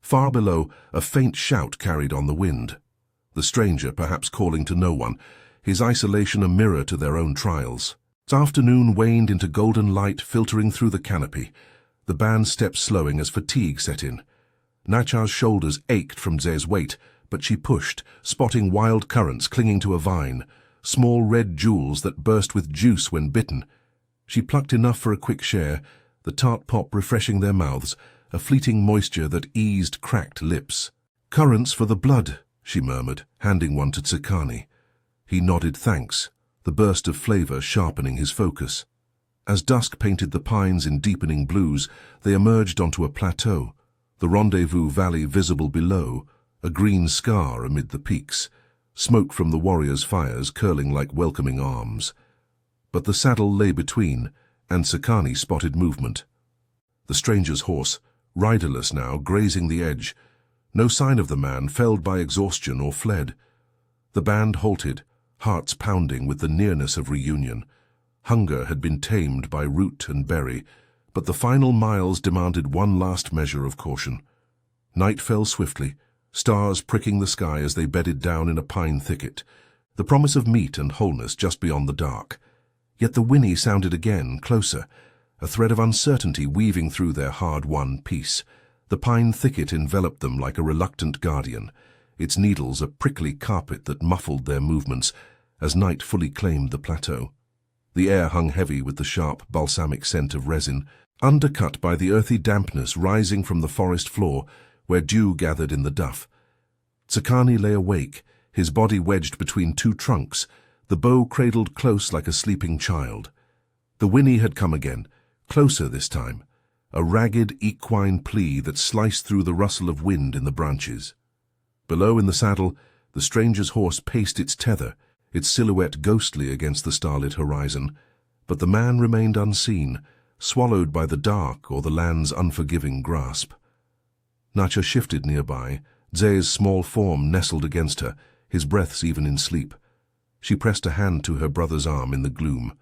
Far below, a faint shout carried on the wind. The stranger perhaps calling to no one, his isolation a mirror to their own trials. As afternoon waned into golden light filtering through the canopy, the band stepped slowing as fatigue set in. Nacha's shoulders ached from Zay's weight, but she pushed, spotting wild currants clinging to a vine, small red jewels that burst with juice when bitten. She plucked enough for a quick share, the tart pop refreshing their mouths, a fleeting moisture that eased cracked lips. "Currants for the blood," she murmured, handing one to Tsakani. He nodded thanks, the burst of flavor sharpening his focus. As dusk painted the pines in deepening blues, they emerged onto a plateau, the rendezvous valley visible below, a green scar amid the peaks, smoke from the warriors' fires curling like welcoming arms. But the saddle lay between, and Tsakani spotted movement. The stranger's horse, riderless now, grazing the edge. No sign of the man, felled by exhaustion or fled. The band halted, hearts pounding with the nearness of reunion. Hunger had been tamed by root and berry, but the final miles demanded one last measure of caution. Night fell swiftly, stars pricking the sky as they bedded down in a pine thicket, the promise of meat and wholeness just beyond the dark. Yet the whinny sounded again, closer, a thread of uncertainty weaving through their hard-won peace. The pine thicket enveloped them like a reluctant guardian, its needles a prickly carpet that muffled their movements as night fully claimed the plateau. The air hung heavy with the sharp, balsamic scent of resin, undercut by the earthy dampness rising from the forest floor where dew gathered in the duff. Tsakani lay awake, his body wedged between two trunks, the bow cradled close like a sleeping child. The whinny had come again, closer this time, a ragged equine plea that sliced through the rustle of wind in the branches. Below in the saddle, the stranger's horse paced its tether, its silhouette ghostly against the starlit horizon, but the man remained unseen, swallowed by the dark or the land's unforgiving grasp. Nacha shifted nearby, Zay's small form nestled against her, his breaths even in sleep. She pressed a hand to her brother's arm in the gloom.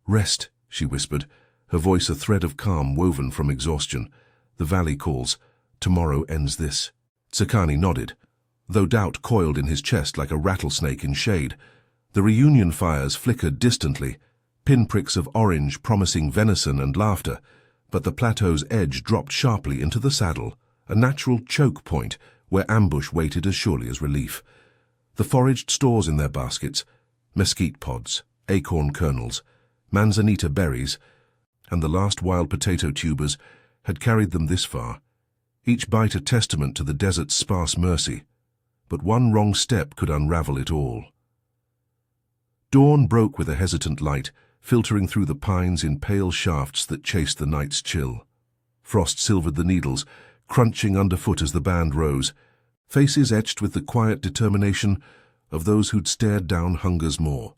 "Rest," she whispered, her voice a thread of calm woven from exhaustion. "The valley calls. Tomorrow ends this." Tsakani nodded, though doubt coiled in his chest like a rattlesnake in shade. The reunion fires flickered distantly, pinpricks of orange promising venison and laughter, but the plateau's edge dropped sharply into the saddle, a natural choke point where ambush waited as surely as relief. The foraged stores in their baskets, mesquite pods, acorn kernels, manzanita berries, and the last wild potato tubers had carried them this far, each bite a testament to the desert's sparse mercy, but one wrong step could unravel it all. Dawn broke with a hesitant light, filtering through the pines in pale shafts that chased the night's chill. Frost silvered the needles, crunching underfoot as the band rose, faces etched with the quiet determination of those who'd stared down hunger's maw.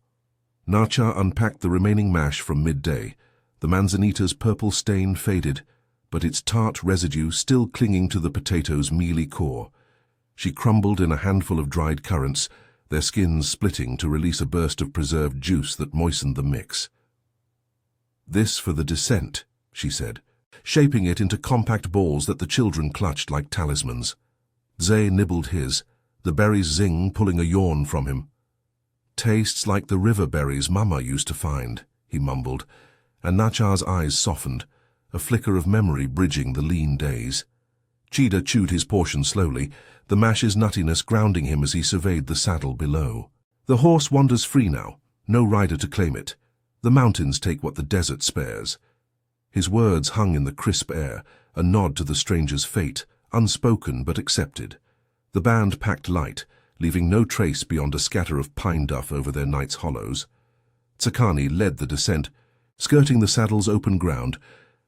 Nachar unpacked the remaining mash from midday. The manzanita's purple stain faded, but its tart residue still clinging to the potato's mealy core. She crumbled in a handful of dried currants, their skins splitting to release a burst of preserved juice that moistened the mix. "This for the descent," she said, shaping it into compact balls that the children clutched like talismans. Zay nibbled his, the berries zing pulling a yawn from him. "Tastes like the river berries Mama used to find," he mumbled, and Nachar's eyes softened, a flicker of memory bridging the lean days. Cheetah chewed his portion slowly, the mash's nuttiness grounding him as he surveyed the saddle below. "The horse wanders free now, no rider to claim it. The mountains take what the desert spares." His words hung in the crisp air, a nod to the stranger's fate, unspoken but accepted. The band packed light, leaving no trace beyond a scatter of pine duff over their night's hollows. Tsakani led the descent, skirting the saddle's open ground,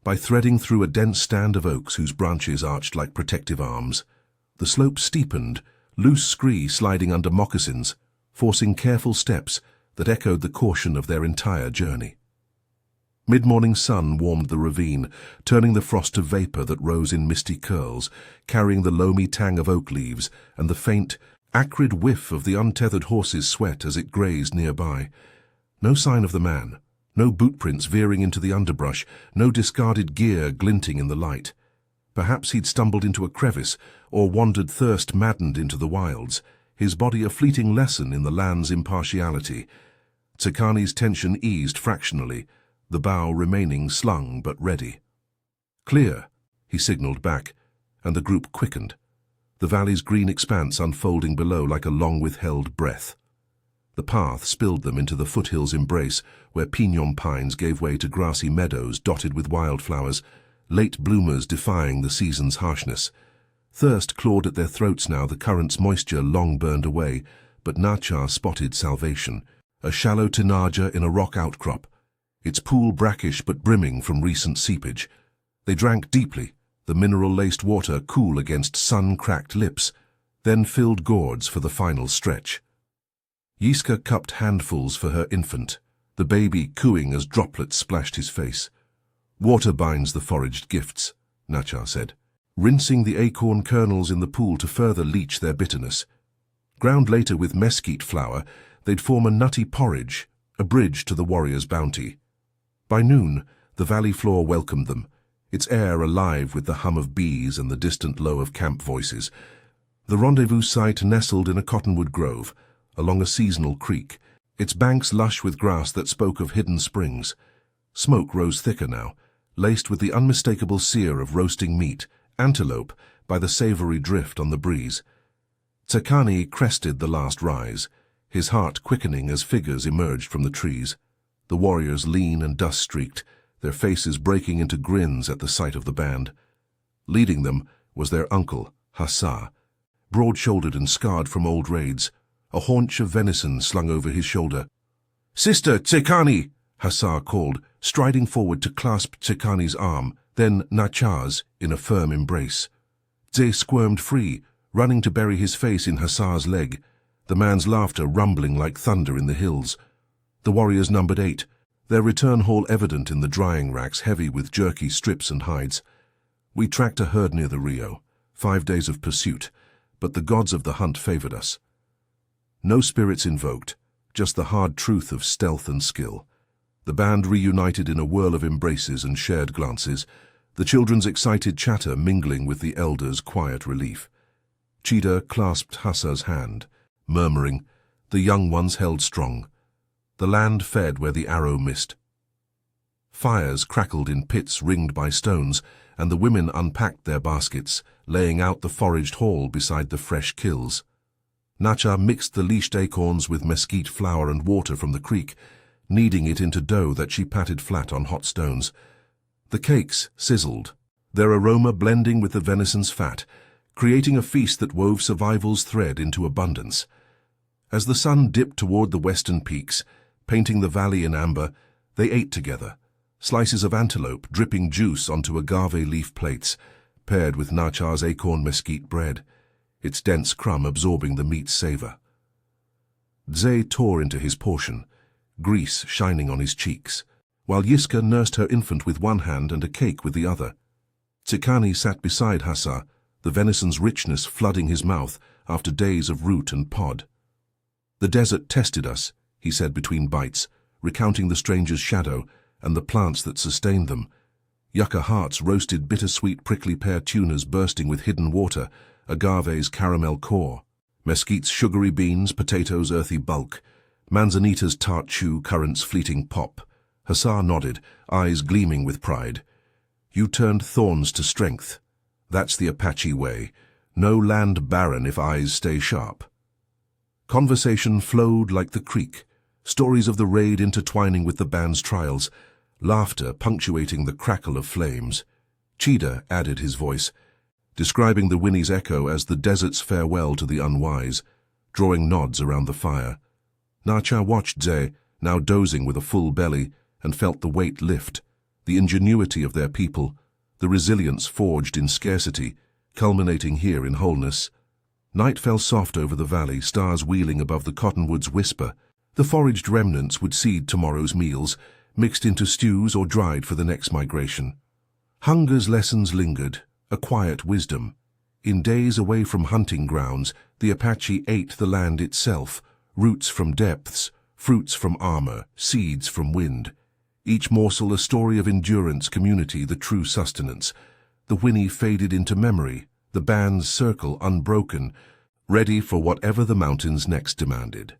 by threading through a dense stand of oaks whose branches arched like protective arms. The slope steepened, loose scree sliding under moccasins, forcing careful steps that echoed the caution of their entire journey. Mid-morning sun warmed the ravine, turning the frost to vapor that rose in misty curls, carrying the loamy tang of oak leaves and the faint, acrid whiff of the untethered horse's sweat as it grazed nearby. No sign of the man. No bootprints veering into the underbrush, no discarded gear glinting in the light. Perhaps he'd stumbled into a crevice or wandered thirst-maddened into the wilds, his body a fleeting lesson in the land's impartiality. Tsakani's tension eased fractionally, the bow remaining slung but ready. "Clear," he signaled back, and the group quickened, the valley's green expanse unfolding below like a long-withheld breath. The path spilled them into the foothill's embrace, where pinon pines gave way to grassy meadows dotted with wildflowers, late bloomers defying the season's harshness. Thirst clawed at their throats now, the current's moisture long burned away, but Nachar spotted salvation, a shallow tanaja in a rock outcrop, its pool brackish but brimming from recent seepage. They drank deeply, the mineral-laced water cool against sun-cracked lips, then filled gourds for the final stretch. Yiska cupped handfuls for her infant, the baby cooing as droplets splashed his face. "Water binds the foraged gifts," Nachar said, rinsing the acorn kernels in the pool to further leach their bitterness. Ground later with mesquite flour, they'd form a nutty porridge, a bridge to the warrior's bounty. By noon, the valley floor welcomed them, its air alive with the hum of bees and the distant low of camp voices. The rendezvous site nestled in a cottonwood grove, along a seasonal creek, its banks lush with grass that spoke of hidden springs. Smoke rose thicker now, laced with the unmistakable sear of roasting meat, antelope, by the savory drift on the breeze. Tsakani crested the last rise, his heart quickening as figures emerged from the trees. The warriors lean and dust-streaked, their faces breaking into grins at the sight of the band. Leading them was their uncle, Hassar, broad-shouldered and scarred from old raids, a haunch of venison slung over his shoulder. "Sister Tsakani!" Hassar called, striding forward to clasp Tsakani's arm, then Nachar's in a firm embrace. Zay squirmed free, running to bury his face in Hassar's leg, the man's laughter rumbling like thunder in the hills. The warriors numbered 8, their return haul evident in the drying racks heavy with jerky strips and hides. "We tracked a herd near the Rio, 5 days of pursuit, but the gods of the hunt favored us. No spirits invoked, just the hard truth of stealth and skill." The band reunited in a whirl of embraces and shared glances, the children's excited chatter mingling with the elders' quiet relief. Cheetah clasped Hassar's hand, murmuring, the young ones held strong. The land fed where the arrow missed, Fires crackled in pits ringed by stones, and the women unpacked their baskets, laying out the foraged haul beside the fresh kills. Nacha mixed the leashed acorns with mesquite flour and water from the creek, kneading it into dough that she patted flat on hot stones. The cakes sizzled, their aroma blending with the venison's fat, creating a feast that wove survival's thread into abundance. As the sun dipped toward the western peaks, painting the valley in amber, they ate together, slices of antelope dripping juice onto agave leaf plates, paired with Nacha's acorn mesquite bread, its dense crumb absorbing the meat's savor. Dze tore into his portion, grease shining on his cheeks, while Yiska nursed her infant with one hand and a cake with the other. Tsikani sat beside Hassa, the venison's richness flooding his mouth after days of root and pod. "The desert tested us," he said between bites, recounting the stranger's shadow and the plants that sustained them. Yucca hearts roasted bittersweet prickly pear tunas bursting with hidden water, agave's caramel core, mesquite's sugary beans, potatoes' earthy bulk, manzanita's tart chew, currant's fleeting pop. Hassa nodded, eyes gleaming with pride. "You turned thorns to strength. That's the Apache way. No land barren if eyes stay sharp." Conversation flowed like the creek, stories of the raid intertwining with the band's trials, laughter punctuating the crackle of flames. Cheetah added his voice, describing the Winnie's echo as the desert's farewell to the unwise, drawing nods around the fire. Nacha watched Dze, now dozing with a full belly, and felt the weight lift, the ingenuity of their people, the resilience forged in scarcity, culminating here in wholeness. Night fell soft over the valley, stars wheeling above the cottonwoods whisper. The foraged remnants would seed tomorrow's meals, mixed into stews or dried for the next migration. Hunger's lessons lingered, a quiet wisdom. In days away from hunting grounds, the Apache ate the land itself, roots from depths, fruits from armor, seeds from wind. Each morsel a story of endurance, community, the true sustenance. The whinny faded into memory, the band's circle unbroken, ready for whatever the mountains next demanded.